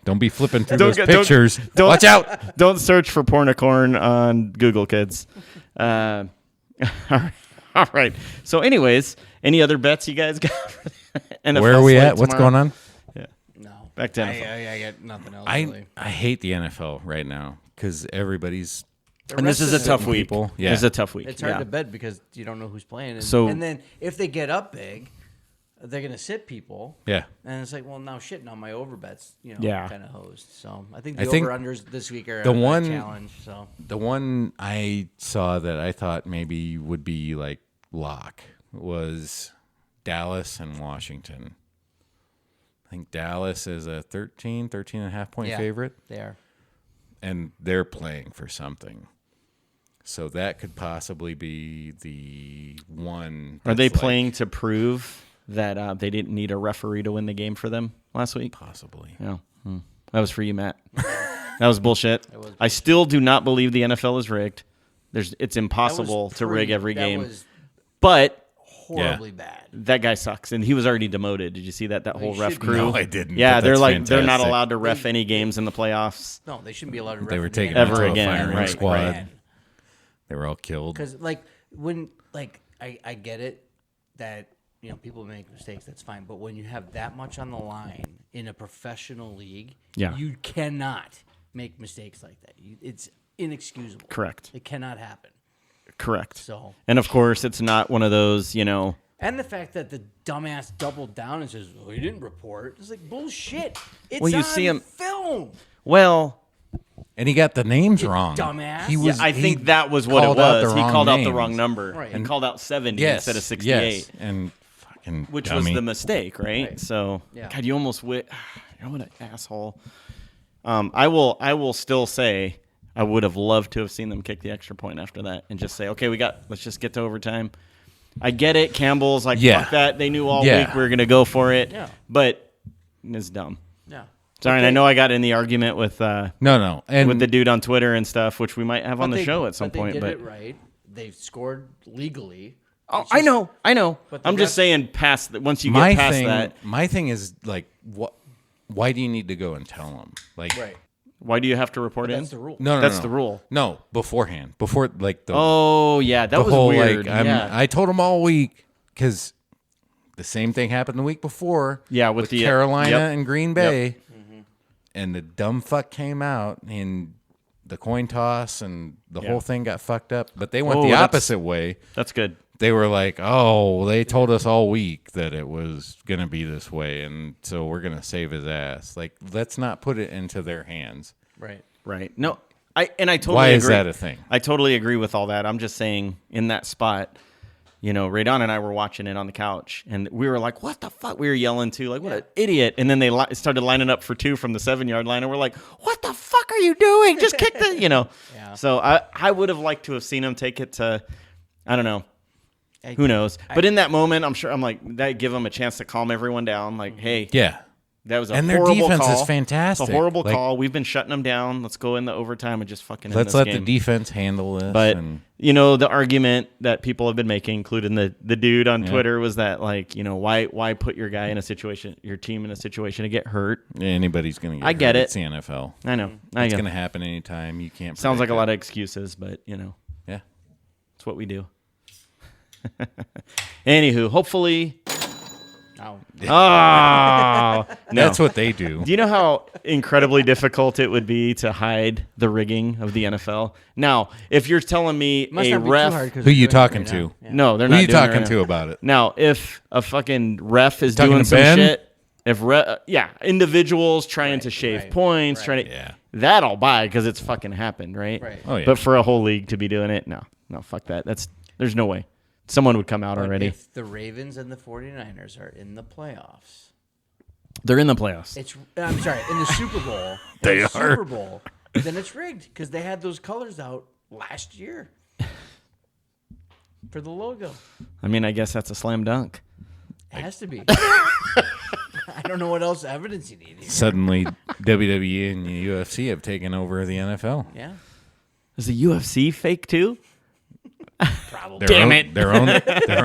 Don't be flipping through Don't those get- don't- pictures. don't- Watch out. Don't search for pornicorn on Google, kids. All right. So, anyways, any other bets you guys got? NFL Where are we slate at? What's tomorrow? going on? No. Back to NFL. I got nothing else. I really. hate the NFL right now because everybody's. And this is a resting tough week. people. Yeah. This is a tough week. It's hard yeah. to bet because you don't know who's playing. And, So- and then if they get up big, they're going to sit people. Yeah. And it's like, well, now shit, now my overbets, Yeah. kind of hosed. So I think I the think over-unders this week are the a one- challenge. So The one I saw that I thought maybe would be like lock was Dallas and Washington. I think Dallas is a 13 and a half point Yeah. favorite, they are. and they're playing for something. So that could possibly be the one. Are they that's like- playing to prove that they didn't need a referee to win the game for them last week? Possibly. Yeah. That was for you, Matt. That was bullshit. I still do not believe the NFL is rigged. It's impossible to rig every game. That was But horribly bad. that guy sucks, and he was already demoted. Did you see that whole he ref should be. crew? No, I didn't, Yeah, but they're that's like they're not fantastic. allowed to ref any games in the playoffs. No, they shouldn't be allowed to ref They were in the taken NFL. Ever out to a again, firing right, squad. right. They were all killed. Because I get it that people make mistakes. That's fine. But when you have that much on the line in a professional league, Yeah. you cannot make mistakes like that. It's inexcusable. Correct. It cannot happen. Correct. So, And of course, it's not one of those, and the fact that the dumbass doubled down and says, "Well, he didn't report." It's like bullshit. It's Well, you on see him- film. Well, And he got the names wrong. dumbass. He Yeah, was. I he think that was what it called out was. the He wrong called out the names. wrong number Right. and called out 70 Yes, instead of 68. Yes, and fucking Which dummy. was the mistake, right? Right. So, Yeah. God, you almost what an asshole. I will still say I would have loved to have seen them kick the extra point after that and just say, okay, let's just get to overtime. I get it. Campbell's like, Yeah. fuck that. They knew all Yeah. week we were going to go for it. Yeah. But it's dumb. Yeah. Sorry, and I know I got in the argument with no, and with the dude on Twitter and stuff, which we might have on But the they- show at some but point. They But did it right. They scored legally. oh, It's I just- know. but the I'm just refs- saying, past once you my get past thing, that, my thing is like, what? Why do you need to go and tell them? Like, Right. why do you have to report in? That's the rule. no, That's no. the rule. No, beforehand, before like the Oh yeah, that the was whole weird. like yeah. I told them all week because the same thing happened the week before. Yeah, with the- Carolina yep. and Green Bay, and the dumb fuck came out and the coin toss and the whole thing got fucked up. But they went Oh, the that's- opposite way. That's good. They were like, "Oh, they told us all week that it was gonna be this way, and so we're gonna save his ass." Like, let's not put it into their hands. Right. Right. No, I totally Why agree. is that a thing? I totally agree with all that. I'm just saying in that spot, Radon and I were watching it on the couch, and we were like, "What the fuck?" We were yelling too, like, "What an idiot!" And then they started lining up for two from the 7-yard line, and we're like, "What the fuck are you doing? Just kick the." Yeah. So I would have liked to have seen him take it to, I don't know. Who knows? But in that moment, I'm like, that give them a chance to calm everyone down. Like, hey, Yeah, that was a and their horrible defense call. is fantastic. It's a horrible Like, call. We've been shutting them down. Let's go in the overtime and just fucking end Let's this let game. the defense handle this. But and, the argument that people have been making, including the dude on Twitter, was that like, why put your team in a situation to get hurt? anybody's gonna. I get hurt. it. It's the NFL. I know. It's gonna happen anytime. You can't. Sounds like predict a lot it. of excuses, but Yeah. it's what we do. Anywho, hopefully. Oh. Oh, no. That's what they do. Do you know how incredibly difficult it would be to hide the rigging of the NFL? Now, if you're telling me Must a not be ref, too hard 'cause Who they're you doing it talking right to? now. Yeah. no, they're Who not. you doing it talking right to now. about it? Now, if a fucking ref is Talking doing to some Ben? shit, if individuals trying to shave right, points, right. trying to Yeah. that I'll buy because it's fucking happened, right? Right. Oh, yeah. But for a whole league to be doing it, no, fuck that. There's no way. Someone would come out But already. if the Ravens and the 49ers are in the playoffs, They're in the playoffs. I'm sorry, in the Super Bowl. They in the are. Super Bowl, then it's rigged because they had those colors out last year. for the logo. I mean, I guess that's a slam dunk. It has to be. I don't know what else evidence you need here. Suddenly, WWE and the UFC have taken over the NFL. Yeah. Is the UFC fake too? Probably. Damn it. They're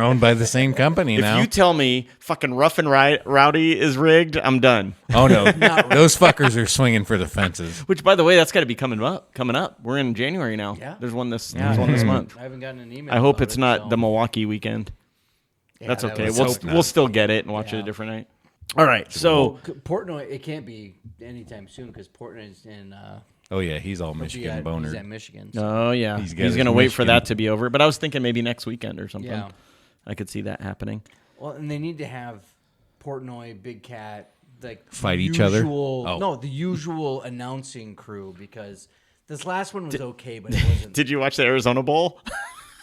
owned by the same company now. If you tell me fucking Rough and Rowdy is rigged, I'm done. Oh no, those fuckers are swinging for the fences. Which, by the way, that's got to be coming up. We're in January now. Yeah. There's one this month. I haven't gotten an email. I hope about it's it, not so- the Milwaukee weekend. Yeah, That's that okay. was- hope not. We'll still get it and watch it a Yeah. different night. All right. So Well, Portnoy, it can't be anytime soon because Portnoy's in. Oh yeah, he's all Michigan boner. He's at Michigan. So. oh yeah, He's he's got his gonna wait for Michigan. that to be over. But I was thinking maybe next weekend or something. Yeah. I could see that happening. Well, and they need to have Portnoy, Big Cat, like Fight the each other? usual- Oh. No, the usual announcing crew because this last one was okay, but it wasn't. Did you watch the Arizona Bowl?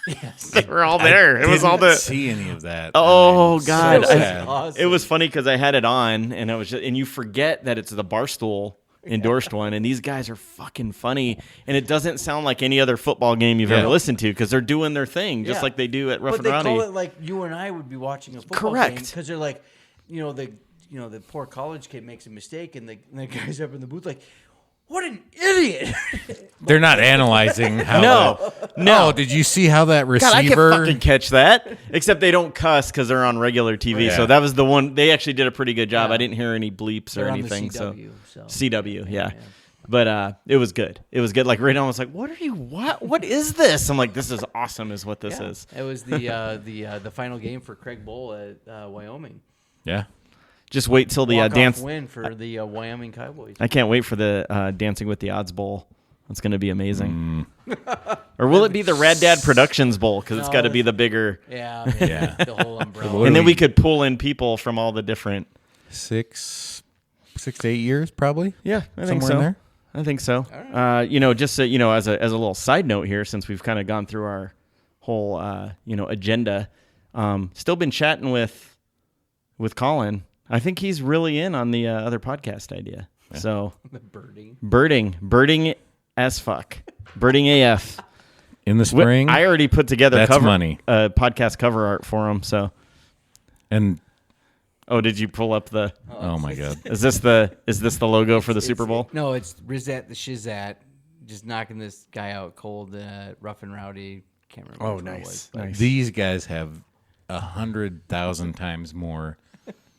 Yes. They were all there. It was all Didn't the. see any of that. Oh I'm God! so I- sad. Awesome. It was funny because I had it on, and I was just, and you forget that it's the Barstool endorsed one, and these guys are fucking funny, and it doesn't sound like any other football game you've Yeah. ever listened to because they're doing their thing just Yeah. like they do at Rough But and they Rowdy. call it like you and I would be watching a football Correct. game because they're like, the poor college kid makes a mistake, and the guys up in the booth like, what an idiot! They're not analyzing how. No, No, did you see how that God, I can receiver? fucking catch that. Except they don't cuss because they're on regular TV. Yeah. So that was the one. They actually did a pretty good job. Yeah. I didn't hear any bleeps or They're on the anything. CW, so so. CW, yeah. But it was good. It was good. Like right now, I was like, "What are you? What is this?" I'm like, "This is awesome." Is what this is. It was the final game for Craig Bowl at Wyoming. Yeah. Just wait till the Walk-off dance. win for the Wyoming Cowboys. I can't wait for the Dancing with the Odds Bowl. It's going to be amazing. Or will it be the Rad Dad Productions Bowl? Because it's No, got to be the bigger. Yeah, Yeah. the whole umbrella. What And do then we could pull in people from all the different. 6 to 8 years, probably. Yeah, I think Somewhere so. in there. I think so. All Just so, as a little side note here, since we've kind of gone through our whole agenda, still been chatting with Colin. I think he's really in on the other podcast idea. Yeah. So The birding. birding as fuck, birding AF. In the spring. I already put together That's money. Podcast cover art for him. So, And oh, did you pull up the? oh my God. Is this the logo for the Super Bowl? No, it's Rizat the Shizat just knocking this guy out cold, rough and rowdy. Can't remember. Oh, which one it nice. was, but- Nice. These guys have 100,000 times more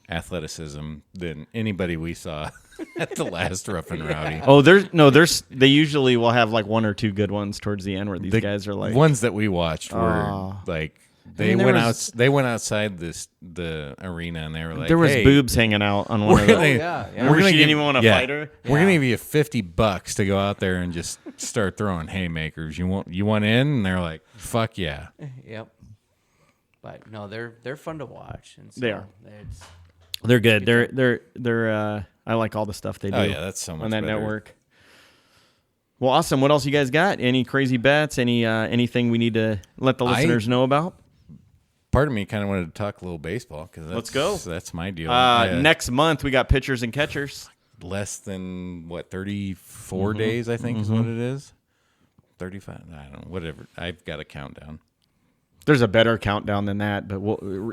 athleticism than anybody we saw at the last Rough and Rowdy. Oh, they usually will have like one or two good ones towards the end where these guys are like, ones that we watched were Oh. like mean, there was- they went outside the arena and they were like, there was hey, boobs hanging out on one we're of the. gonna, yeah. we're She gonna didn't give, even wanna fight her? We're gonna give you $50 to go out there and just start throwing haymakers. You want in? And they're like, fuck yeah. Yep. But no, they're fun to watch. And so They are. It's, They're good. They're. I like all the stuff they do. Oh yeah, that's so much on that better. network. Well, awesome. What else you guys got? Any crazy bets? Anything we need to let the listeners know about? Part of me kind of wanted to talk a little baseball because Let's go. That's my deal. Next month we got pitchers and catchers. Less than 34 days, I think, is what it is. 35. I don't know. Whatever. I've got a countdown. There's a better countdown than that, but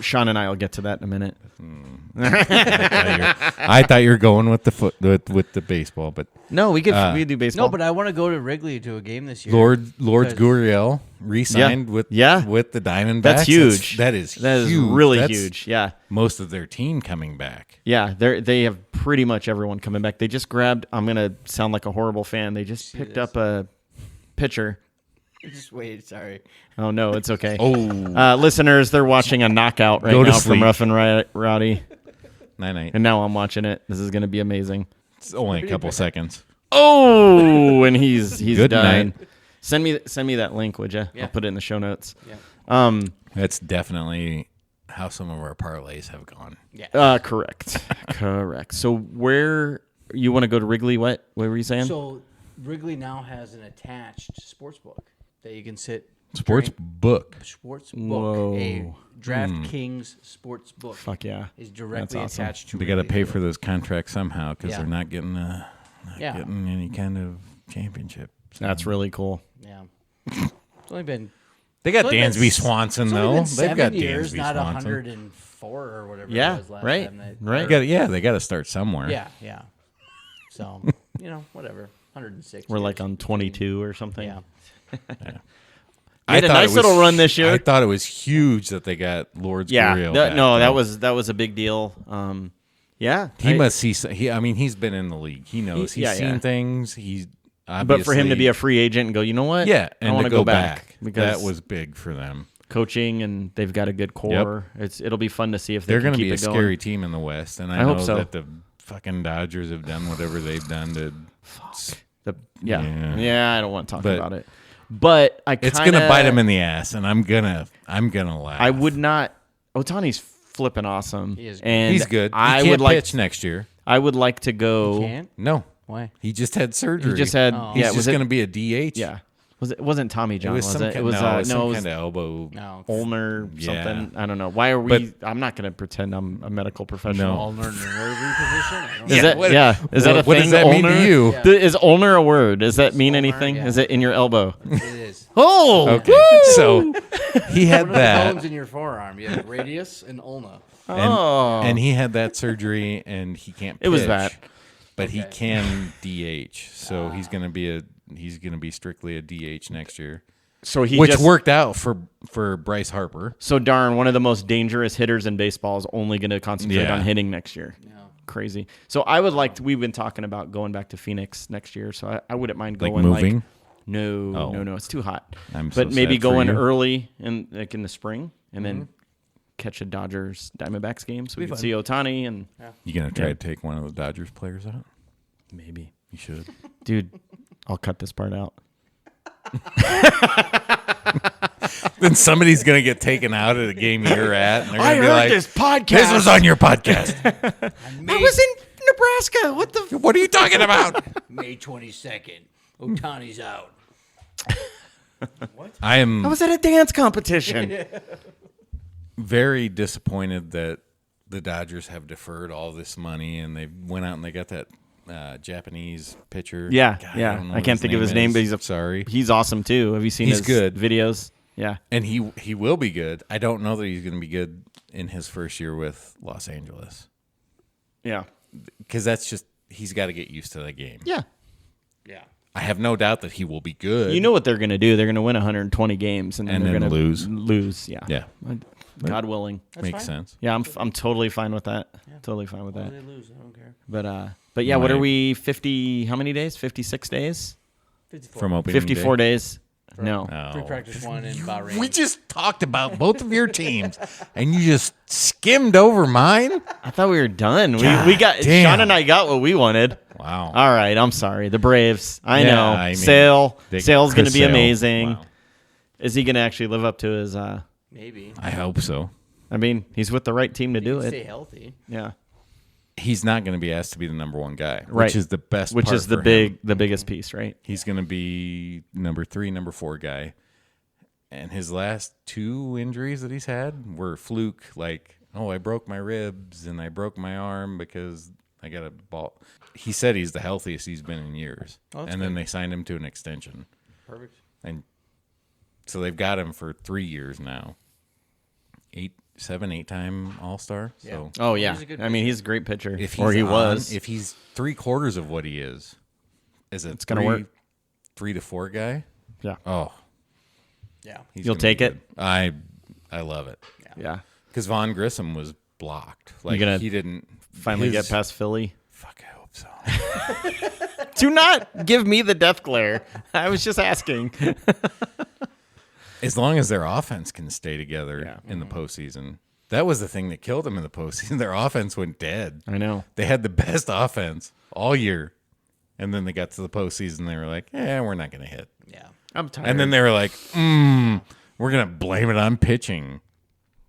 Shaun and I will get to that in a minute. I thought you were going with the baseball, but No, we could do baseball. no, but I want to go to Wrigley to a game this year. Lord because- Gurriel re-signed with the Diamondbacks. That's huge. That is huge. Really huge. Yeah. Most of their team coming back. Yeah, they have pretty much everyone coming back. They just grabbed. I'm gonna sound like a horrible fan. They just picked up a pitcher. Just wait. Sorry. Oh no, it's okay. Oh, Listeners, they're watching a knockout right Go to now from sleep. Rough and Rowdy, night. and now I'm watching it. This is gonna be amazing. It's only a couple seconds. Oh, and he's Good done. night. Send me that link, would you? Yeah. I'll put it in the show notes. Yeah. That's definitely how some of our parlays have gone. Correct. Correct. So where you want to go to Wrigley? What were you saying? So Wrigley now has an attached sports book that you can sit. Sports book. Sports Whoa. book. A DraftKings sports book. Fuck yeah. Is directly That's awesome. attached to. They got to Wrigley pay Field. for those contracts somehow because Yeah. they're not getting Yeah. getting any kind of championship. So That's really cool. Yeah. It's only been They got It's only been Dansby s- Swanson it's only though. been They've 7 got years, Dansby not Swanson. 104 or whatever. Yeah, it was last right, time right. They got to start somewhere. Yeah. So whatever. 106. We're years. like on 22 or something. Yeah. We had a nice little run this year. I thought it was huge that they got Lord's Yeah, Gurriel that, back, no, that though. was a big deal. Yeah, He must see. He's been in the league. He knows. He's yeah, seen yeah. things. He's But for him to be a free agent and go, you know what? yeah, I and want to to go back that was big for them. coaching, and they've got a good core. It'll be fun to see if They're going to be keep a it going. scary team in the West, and I hope know so. that the fucking Dodgers have done whatever they've done to. Yeah, I don't want to talk But about it. But It's gonna bite him in the ass, and I'm gonna laugh. I would not. Otani's flipping awesome. He is good. And He's good. He I can't would like. pitch next year. I would like to go. Can't? No, Why? he just had surgery. He just had. Oh. He's Yeah, just was it? going to be a DH. Yeah. It wasn't Tommy John, It was was some it? kind, It was no, it was no, some it was kind of elbow. No. ulnar Yeah. something. I don't know. Why are we? I'm not going to pretend I'm a medical professional. No. Ulnar nerve reposition? I don't Is know. that what- Is that a what thing? does that mean to ulnar? you? Yeah. Is ulnar a word? Does that mean ulnar, anything? yeah. Is it in your elbow? It is. Oh, Okay, so he had One of the that, bones in your forearm. You have radius and ulna. and he had that surgery, and he can't. It was pitch, that. but he can DH. So he's going to be strictly a DH next year, So he which just worked out for Bryce Harper. So darn, one of the most dangerous hitters in baseball is only going to concentrate Yeah. on hitting next year. Yeah. Crazy. So I would like to, we've been talking about going back to Phoenix next year. So I wouldn't mind Like going moving? no, Oh. no, it's too hot. I'm so but maybe sad for going you. early in the spring and then catch a Dodgers Diamondbacks game so we can fun. see Otani and You gonna try to take one of the Dodgers players out? maybe. You should. Dude, I'll cut this part out. Then somebody's gonna get taken out at a game you're at. And they're gonna be like, podcast. "This was on your podcast." I was in Nebraska. What the? What are you talking about? May 22nd. Otani's out. I am I was at a dance competition. very disappointed that the Dodgers have deferred all this money, and they went out and they got that Japanese pitcher. Yeah, God, yeah. don't know I what can't think of his name, is. but he's sorry. He's awesome too. Have you seen He's his good. videos? Yeah. And he will be good. I don't know that he's going to be good in his first year with Los Angeles, Yeah. because that's just he's got to get used to that game. Yeah. Yeah. I have no doubt that he will be good. You know what they're going to do? They're going to win 120 games and then And they're then going to lose. Lose, yeah. Yeah, God willing. makes sense. Yeah, I'm totally fine with that. Totally fine with Why that. they lose? I don't care. But yeah, what are Right. we 50 how many days? 56 days? 54. From opening 54 day. days? No. Oh. Pre-practice one in Bahrain. We just talked about both of your teams, and you just skimmed over mine. I thought we were done. We God got damn. Sean and I got what we wanted. Wow. All right, I'm sorry. The Braves. I Yeah, know. I mean, Sale's going Chris to be Sale. amazing. Wow. Is he going to actually live up to his Maybe. I hope so. I mean, he's with the right team to do Stay it. healthy. Yeah. He's not going to be asked to be the number one guy, Right. which is the best. Which part is the for him. biggest piece, right? He's going to be number 3, number 4 guy, and his last 2 injuries that he's had were fluke. Like, oh, I broke my ribs and I broke my arm because I got a ball. He said he's the healthiest he's been in years, Oh, that's and then good. they signed him to an extension, Perfect. and so they've got him for 3 years now. 8-time All-Star. So Oh yeah. He's a good I mean, he's a great pitcher. if he's or he on- was. if he's 3/4 of what he is it's gonna work. 3 to 4 guy. Yeah. Oh, Yeah. he's You'll gonna be take it? good. I love it Yeah. because Von Grissom was blocked. Like gonna he didn't Finally his- get past Philly. Fuck, I hope so. Do not give me the death glare. I was just asking. As long as their offense can stay together Yeah. in the postseason. That was the thing that killed them in the postseason. Their offense went dead. I know. They had the best offense all year, and then they got to the postseason. They were like, "Yeah, we're not going to hit." Yeah. I'm tired. And then they were like, "We're going to blame it on pitching."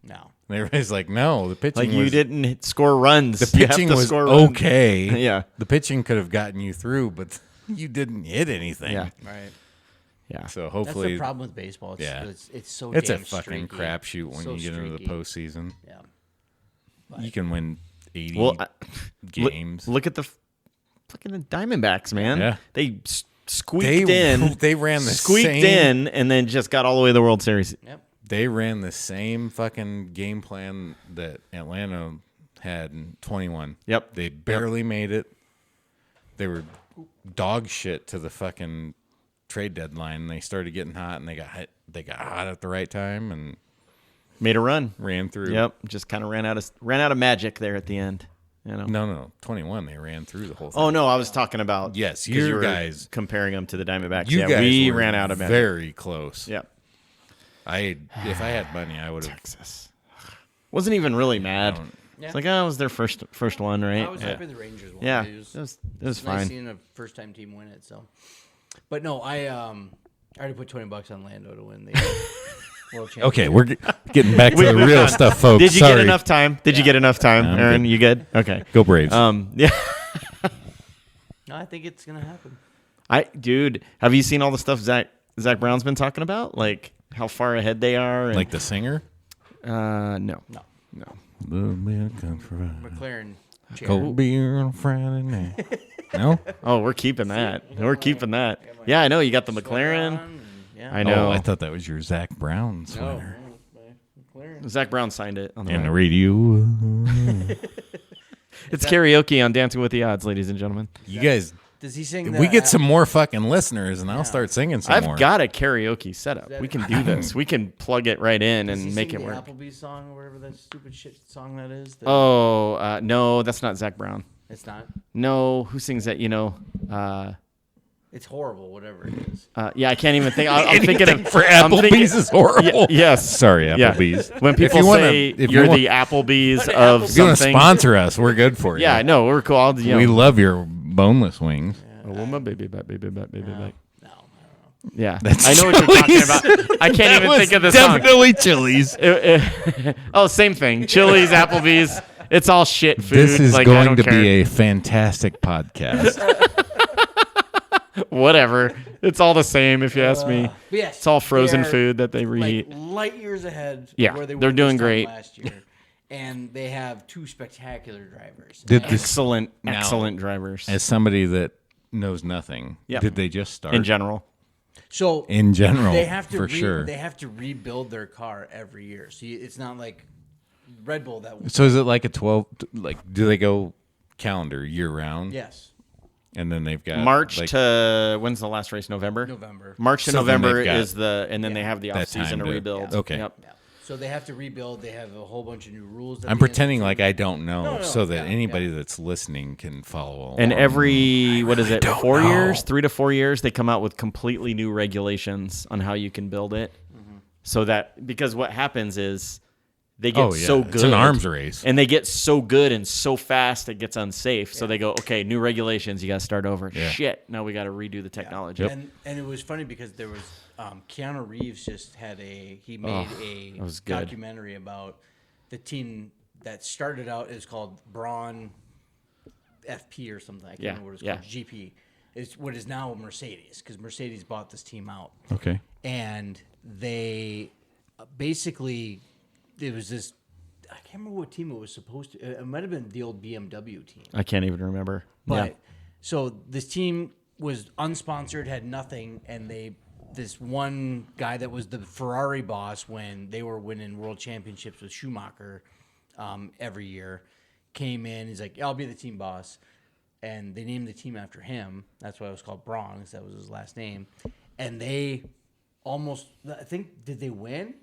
No. And everybody's like, "No, the pitching like you was, didn't score runs. the You have pitching to was score runs. okay. Yeah. the pitching could have gotten you through, but you didn't hit anything." Yeah. Right. So Yeah. That's the hopefully, problem with baseball. It's, yeah. it's so it's a damn fucking streaky. crapshoot when So you get into the streaky. postseason. Yeah. You can win 80 Well, games. Look at the fucking Diamondbacks, man. Yeah. They squeaked in. They ran the squeaked same, in, and then just got all the way to the World Series. Yep. They ran the same fucking game plan that Atlanta had in 21. Yep. They barely made it. They were dog shit to the fucking trade deadline. They started getting hot, and they got hot at the right time and Made a run. ran through. Yep. Just kind of ran out of magic there at the end. You know. No. 21. They ran through the whole thing. Oh no, I was talking about Yes, 'cause you were guys comparing them to the Diamondbacks. You yeah, guys we were ran out of magic. very close. Yep. If I had money, I would have. Texas. Wasn't even really mad. Yeah. It's like, oh, it was their first one, right? I was happy the Rangers won. Yeah, It it was, was nice fine. seeing a first-time team win it. So, but no, I already put $20 on Lando to win the World Championship. Okay, we're getting back to the Move real on. stuff, folks. Did you Sorry. get enough time? Did you get enough time, I'm Aaron? good. You good? Okay. Go Braves. Yeah. No, I think it's gonna happen. Dude, have you seen all the stuff Zach Brown's been talking about? Like how far ahead they are. And, Like the singer? no. No, McLaren. chair. Cold beer on Friday night. No? Oh, we're keeping that. We're keeping that. Yeah, I know. You got the McLaren. Yeah. I know. Oh, I thought that was your Zach Brown No, sweater. McLaren. Zach Brown signed it on the And the way. radio. It's karaoke on Dancing with the Odds, ladies and gentlemen. You guys, Does he sing? if we get some more fucking listeners, and I'll start singing some I've more. got a karaoke setup. that- We can do this. We can plug it right in Does and he make sing it the work. Applebee's song or whatever that stupid shit song that is. Oh, no, that's not Zach Brown. It's not. No, who sings that? It's horrible. Whatever it is. Yeah, I can't even think. I'm thinking of For I'm Applebee's thinking- is horrible. Yes. Sorry, Yeah. Applebee's. When If people you wanna- say if you you're want- the Applebee's But of If you want to something, sponsor us, we're good for you. yeah, no, we're cool. I'll, We love your boneless wings. Oh, well, my baby back, baby back, baby back. No, I don't know. Yeah, That's I know what you're talking Chili's. about. I can't even think of the song. Definitely Chili's. Oh, same thing. Chili's, Applebee's. It's all shit food. This is like, I going don't to care. be a fantastic podcast. Whatever. It's all the same if you ask me. But yes, It's all frozen they are, food that they reheat. Like light years ahead. Yeah, of where they they're were doing this time great. last year, and they have two spectacular drivers. Did And this, Excellent, Now, excellent drivers as somebody that knows nothing, Yeah. did they just start in general. so In general, they have to for sure. They have to rebuild their car every year. So it's not like Red Bull that. So is it like a 12? Like, do they go calendar year round? Yes, And then they've got March like, to when's the last race? November. November. March to So then November they've got is and then they have the off that season time to to- rebuild. Okay. Yep. Yeah. So they have to rebuild. They have a whole bunch of new rules. I'm pretending like I don't know, No, so that yeah, anybody that's listening can follow along. And every what is it? don't 4 know. years, 3 to 4 years, they come out with completely new regulations on how you can build it. So that because what happens is they get so good. It's an arms race. And they get so good and so fast it gets unsafe. So they go, okay, new regulations, you got to start over. Yeah. Shit, now we got to redo the technology. And it was funny because there was Keanu Reeves just had made that was good. documentary about the team that started out is called Braun FP or something. I can't remember what it's called. GP. It's what is now Mercedes because Mercedes bought this team out. Okay. And they basically it was this. I can't remember what team it was supposed to. It might have been the old BMW team. I can't even remember. But so this team was unsponsored, had nothing, and this one guy that was the Ferrari boss when they were winning world championships with Schumacher every year came in. He's like, I'll be the team boss. And they named the team after him. That's why it was called Braun, because that was his last name. And they almost, I think, did they win?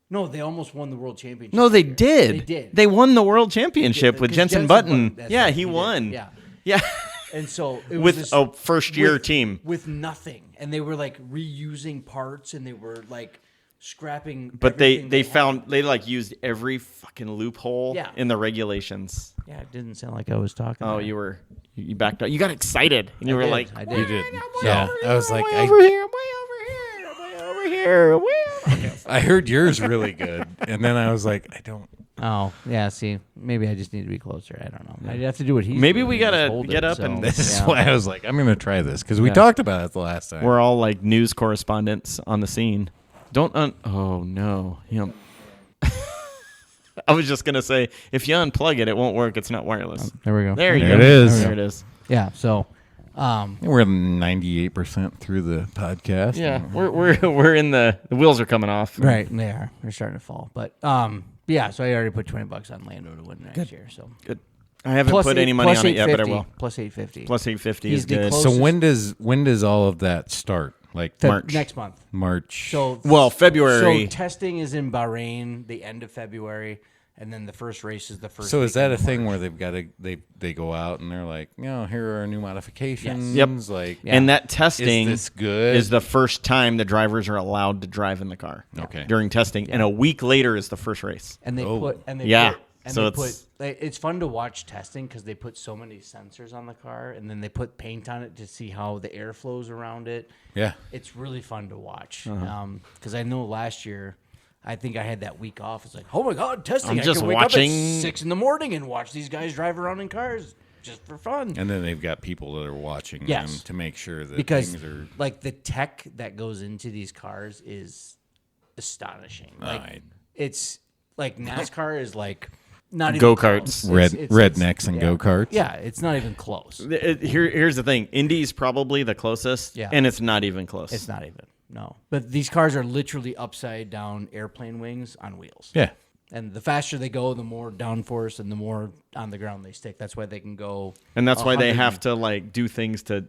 No, they almost won the world championship. No, they that year. did. They did. They won the world championship with 'Cause Jensen Jensen Button. won. That's Yeah, right, he did. won. Yeah. Yeah. And so it was With this, a first-year with- team. with nothing, and they were like reusing parts, and they were like scrapping. But everything they had. found they like used every fucking loophole Yeah. in the regulations. Yeah, it didn't sound like I was talking. Oh, there. you backed up. You got excited and you were did. like, I did. You did. Way Yeah. I was like, over here, way over here, way over here. I heard yours really good, and then I was like, I don't. Oh, yeah. See, maybe I just need to be closer. I don't know. I'd have to do what he's. Maybe doing we and just gotta hold get it, up so, and- This is yeah. why I was like, I'm gonna try this because we Yeah. talked about it the last time. We're all like news correspondents on the scene. Oh no. I was just gonna say if you unplug it, it won't work. It's not wireless. There we go. There you There go. it is. There it is. Yeah. So, We're 98% through the podcast. Yeah, we're in the wheels are coming off. Right, they are. They're starting to fall. But yeah, so I already put $20 on Lando to win next year. So Good. I haven't put any money on it yet, but I will. Plus 850. Plus 850 He's is the good. closest- So when does all of that start? Like March. Next month. March. So February. So testing is in Bahrain, the end of February, and then the first race is the first. So is that weekend a of thing March. where they've got to they go out and they're like, here are our new modifications. Yep. Like, And that testing is this good? is the first time the drivers are allowed to drive in the car. Okay. During testing, and a week later is the first race. And they put and they Yeah. put, and So they it's- put like, it's fun to watch testing because they put so many sensors on the car, and then they put paint on it to see how the air flows around it. Yeah. It's really fun to watch. Uh-huh. Because I know last year, I think I had that week off. It's like, oh my god, testing! I'm I just can wake watching- up at 6 a.m. and watch these guys drive around in cars just for fun. And then they've got people that are watching Yes. them to make sure that Because things are. like the tech that goes into these cars is astonishing. Like I- it's like NASCAR is like not even Go-karts. close. Rednecks and yeah. go-karts. Yeah, it's not even close. Here's the thing: Indy's probably the closest, Yeah. and it's not even close. It's not even. No. But these cars are literally upside down airplane wings on wheels. Yeah. And the faster they go, the more downforce and the more on the ground they stick. That's why they can go. And that's why they 100 have to like do things to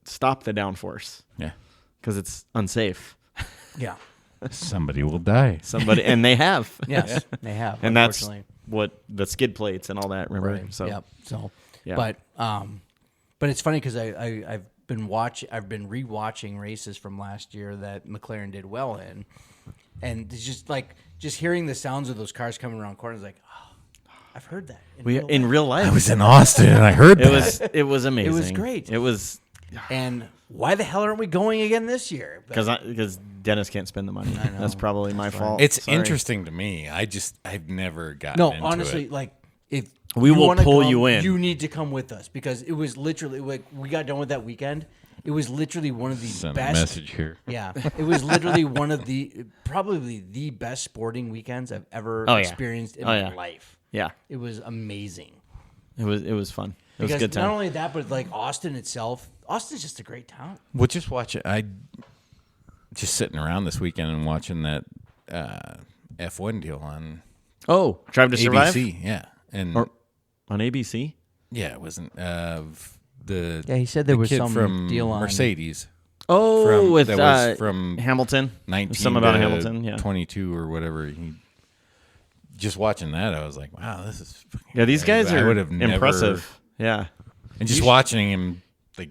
stop the downforce Yeah. because it's unsafe. Yeah. Somebody will die. Somebody and they have. Yes, they have. And that's unfortunately. what the skid plates and all that. Remember? Right. So Yep. So, Yeah. but it's funny because I've been rewatching races from last year that McLaren did well in, and it's just hearing the sounds of those cars coming around corners, like, oh, I've heard that in real life. I was in Austin and I heard that. it was amazing. It was great. It was And why the hell aren't we going again this year? But- because Dennis can't spend the money. That's probably my fault. It's Sorry. interesting to me. I've never gotten no, into honestly, it. like if We you will wanna pull come, you in. you need to come with us because it was literally like we got done with that weekend. It was literally one of the Send a best. message here. Yeah, it was literally one of the probably the best sporting weekends I've ever Oh, yeah. experienced in Oh, my yeah. life. Yeah, It was amazing. it was fun. It was a Because good time. not only that, but like Austin itself, Austin's just a great town. Well, just watch it. I just sitting around this weekend and watching that F1 deal on Drive to Survive ABC. Yeah, and or on ABC. yeah, it wasn't the Yeah, he said there the was kid some from deal on Mercedes. Oh, From- with that was from Hamilton. 19 Something about to Hamilton. Yeah, 22 or whatever. Just watching that, I was like, wow, this is fucking yeah. These guys I are would have never- impressive. Yeah, And just watching him like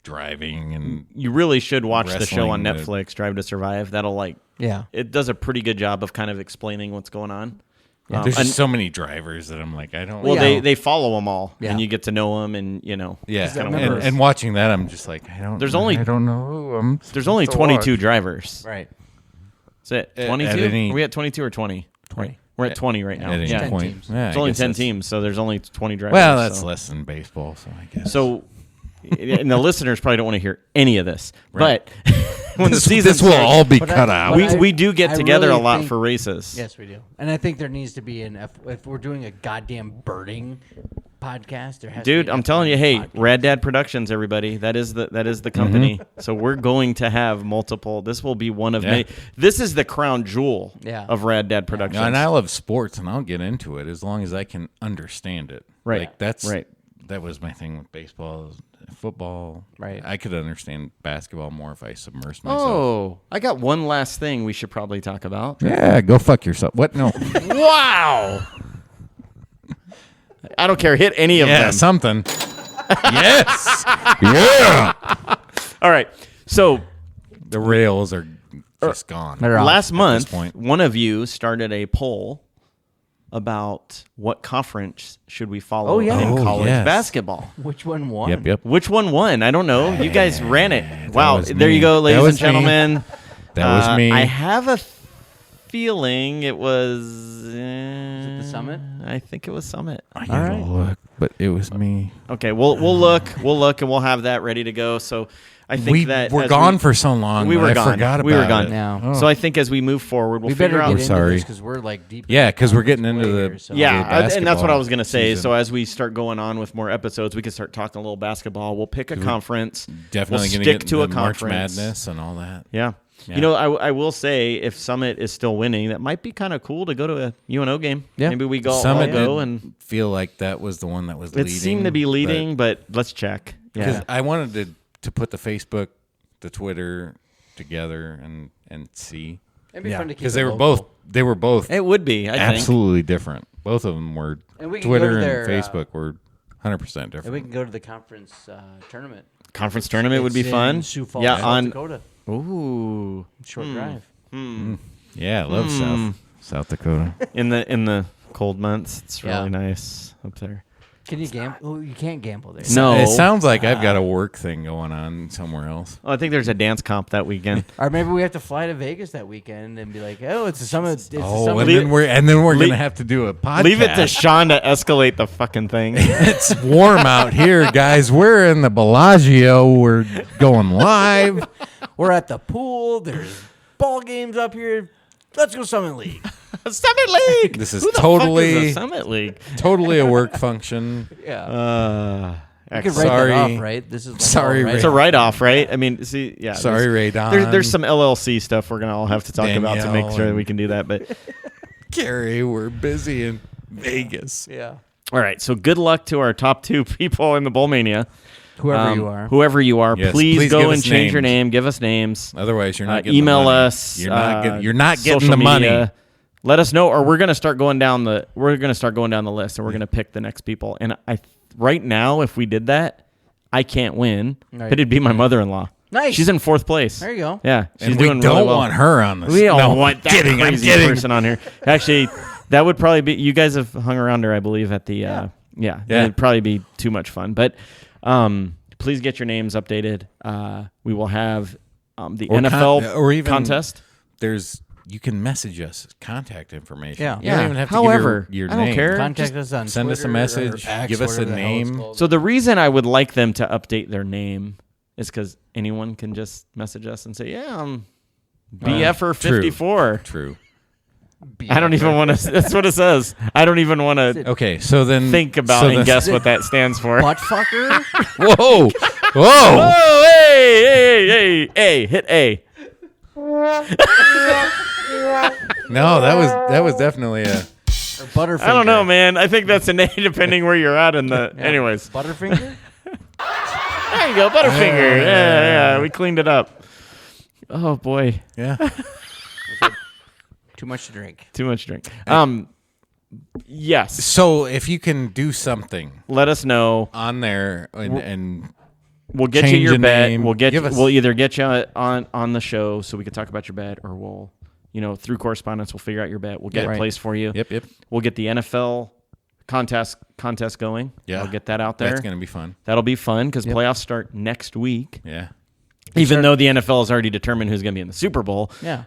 driving and you really should watch the show on Wrestling, Netflix, Drive to Survive. That'll Yeah, it does a pretty good job of kind of explaining what's going on. there's and- just so many drivers that I'm like, I don't. Well, Yeah. they follow them all, Yeah. and you get to know them, and yeah, kinda and, works. and watching that, I'm just like, I don't. There's only- I don't know who I'm. There's only supposed to 22 watch. drivers. right. That's it. At 22. any- Are we at 22 or 20? 20. We're at 20 right now. At any Yeah. 10 point, teams. Yeah, It's I only guess 10 that's- teams, so there's only 20 drivers. Well, that's so. less than baseball, so I guess. So, and the listeners probably don't want to hear any of this, Right. but when the season this will starts, all be But cut I- out. but we do get I together really a lot think- for races. Yes, we do. And I think there needs to be if we're doing a goddamn birding podcast, there has to Dude, be I'm an telling you, F1 hey, podcast. Rad Dad Productions, everybody. That is the company. So we're going to have multiple. This will be one of Yeah. many. This is the crown jewel Yeah. of Rad Dad Productions. No, and I love sports, and I'll get into it as long as I can understand it. Right. Like that's Right. That was my thing with baseball, football. Right. I could understand basketball more if I submersed myself. Oh, I got one last thing we should probably talk about. Yeah, go fuck yourself. What? No. Wow. I don't care. Hit any of yeah, them. something. Yes. Yeah. All right. So The rails are just gone. They're off last at month, this point. one of you started a poll about what conference should we follow Oh, yeah. in Oh, college yes. basketball. Which one won? Yep. Which one won? I don't know. You guys ran it. Wow. was There me. you go, That ladies and was me. gentlemen. That was me. I have a feeling it was. The Summit? I think it was Summit. I All gotta right. look, but it was me. Okay, we'll look, and we'll have that ready to go. So I think that we're as gone for so long. we that were I gone. forgot about We were gone. it. No. Oh. So I think as we move forward, we'll We figure better out. get into sorry. this because we're like deep. Yeah, in 'cause we're conference getting into play the- here, so- Yeah, and that's what I basketball was going to say. season. So as we start going on with more episodes, we can start talking a little basketball. We'll pick a conference. Definitely we'll going stick get to a into March conference. Madness and all that. Yeah. Yeah. You know, I will say if Summit is still winning, that might be kind of cool to go to a UNO game. Yeah. Maybe we all Summit go did and feel like that was the one that was it leading. seemed to be leading, but let's check. Because Yeah. I wanted to put the Facebook, the Twitter together and see. It'd be fun to keep Because it they local. were both It would be, I think. absolutely different. Both of them were And we can go Twitter to their, and Facebook were 100% And different. we can go to the conference tournament. Conference tournament would be It's in fun. Sioux Falls, Yeah, South on Dakota. ooh, Short drive. Yeah, I love South Dakota. in the cold months, it's Yeah. really nice up there. Can you gamble? Oh, you can't gamble there. No. It sounds like I've got a work thing going on somewhere else. Oh, I think there's a dance comp that weekend. Or maybe we have to fly to Vegas that weekend and be like, oh, it's a summit. It's a Oh, summit. and then we're leave- gonna have to do a podcast. Leave it to Shaun to escalate the fucking thing. It's warm out here, guys. We're in the Bellagio. We're going live. We're at the pool. There's ball games up here. Let's go Summit League. Summit League. This is Who the totally- fuck is a Summit League. Totally a work function. Yeah. You could excellent. write Sorry. that off, right? This is like Sorry, all right. It's a write-off, right? I mean, see, yeah. Sorry, Ray Don. There's some LLC stuff we're gonna all have to talk about to make Danielle sure that and- we can do that. But Gary, we're busy in Vegas. Yeah. all right, so good luck to our top 2 people in the Bowl Mania. Whoever you are. Whoever you are, Yes, please please go give and us change your names. name. Give us names. Otherwise, you're not getting Email the money. us. You're not getting social the money. media. Let us know, or we're gonna start going down the list, and we're gonna pick the next people. And right now, if we did that, I can't win. Right. But it'd be my mother-in-law. Nice. She's in 4th place. There you go. Yeah, she's And we doing don't really well. want her on the. We don't no, want that kidding, I'm crazy kidding. person on here. Actually, that would probably be. You guys have hung around her, I believe, at the. Yeah. It'd probably be too much fun. But please get your names updated. We will have the Or NFL or even contest. You can message us contact information. Yeah. You don't even have to However, give your I don't name. care. Contact us on send us a Twitter message, or X, give us a whatever the hell it's name. called. So the reason I would like them to update their name is because anyone can just message us and say, "Yeah, I'm BFer 54." True. I don't even want to. That's what it says. I don't even want to Okay, so then think about so and then- guess what that stands for. butt fucker. Whoa, whoa! Oh, hey, hit A. No, that was definitely a. Or Butterfinger. I don't know, man. I think that's an A depending where you're at in the. Yeah. Anyways, Butterfinger? there you go, Butterfinger. Yeah, we cleaned it up. Oh boy, Yeah. Too much to drink. too much drink. Yes, So if you can do something let us know. on there and We'll get you change your a bet. name, We'll give us- We'll either get you on the show so we can talk about your bet, or we'll, through correspondence, we'll figure out your bet. We'll get Yeah. it placed for you. yep. We'll get the NFL contest going. Yeah. I'll get that out there. That's gonna be fun. That'll be fun because playoffs start next week. Yeah. Even though the NFL has already determined who's going to be in the Super Bowl, Yeah.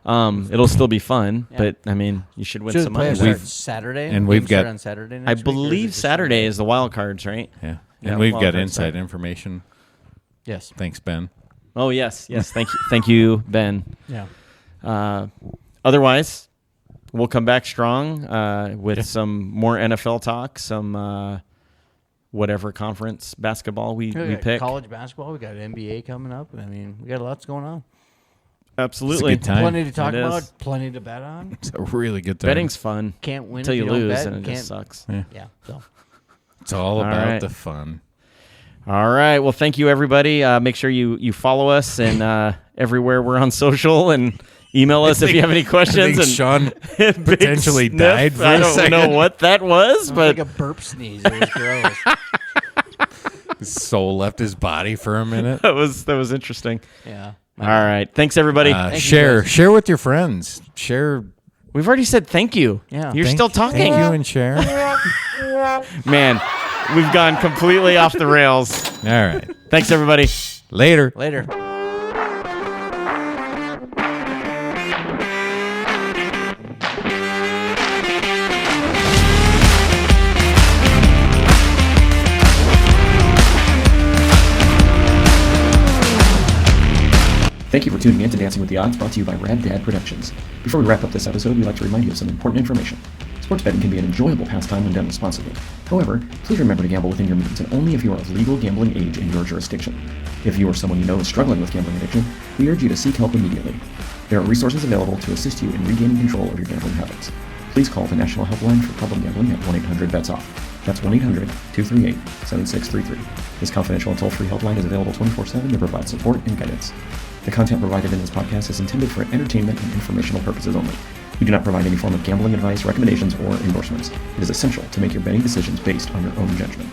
It'll still be fun. Yeah. But I mean, you should win Should some the money. playoffs start Saturday? and we've Games start got- on Saturday I next week, or is it believe just Saturday is the wild cards, right? Yeah. Yeah, And we've wild got card inside start. information. Yes. Thanks, Ben. Oh yes. Thank you, Ben. Yeah. Otherwise, we'll come back strong with some more NFL talk, some whatever conference basketball we got pick. college basketball. We got NBA coming up. I mean, we got lots going on. Absolutely. It's a good time. Plenty to talk It is. about. Plenty to bet on. It's a really good time. Betting's fun Can't win until if you you don't lose, bet. and it Can't- just sucks. Yeah. So. It's all about right. the fun. All right. Well, thank you, everybody. Make sure you follow us and everywhere we're on social, and email us if you have any questions. I And think Shaun Big potentially sniff. died for I a don't second. know what that was, It was but like a burp sneeze. It was gross. His soul left his body for a minute. that was interesting. Yeah. All right. Thanks, everybody. you, Share guys. share with your friends. Share. We've already said thank you. Yeah. You're still talking. Thank you and share. Man, we've gone completely off the rails. All right. Thanks, everybody. Later. Later. tuning in to Dancing with the Odds, brought to you by Rad Dad Productions. Before we wrap up this episode, we'd like to remind you of some important information. Sports betting can be an enjoyable pastime when done responsibly. However, please remember to gamble within your means and only if you are of legal gambling age in your jurisdiction. If you or someone you know is struggling with gambling addiction, we urge you to seek help immediately. There are resources available to assist you in regaining control of your gambling habits. Please call the National Helpline for Problem Gambling at 1-800-BETS-OFF. That's 1-800-238-7633. This confidential and toll-free helpline is available 24/7 to provide support and guidance. The content provided in this podcast is intended for entertainment and informational purposes only. We do not provide any form of gambling advice, recommendations, or endorsements. It is essential to make your betting decisions based on your own judgment.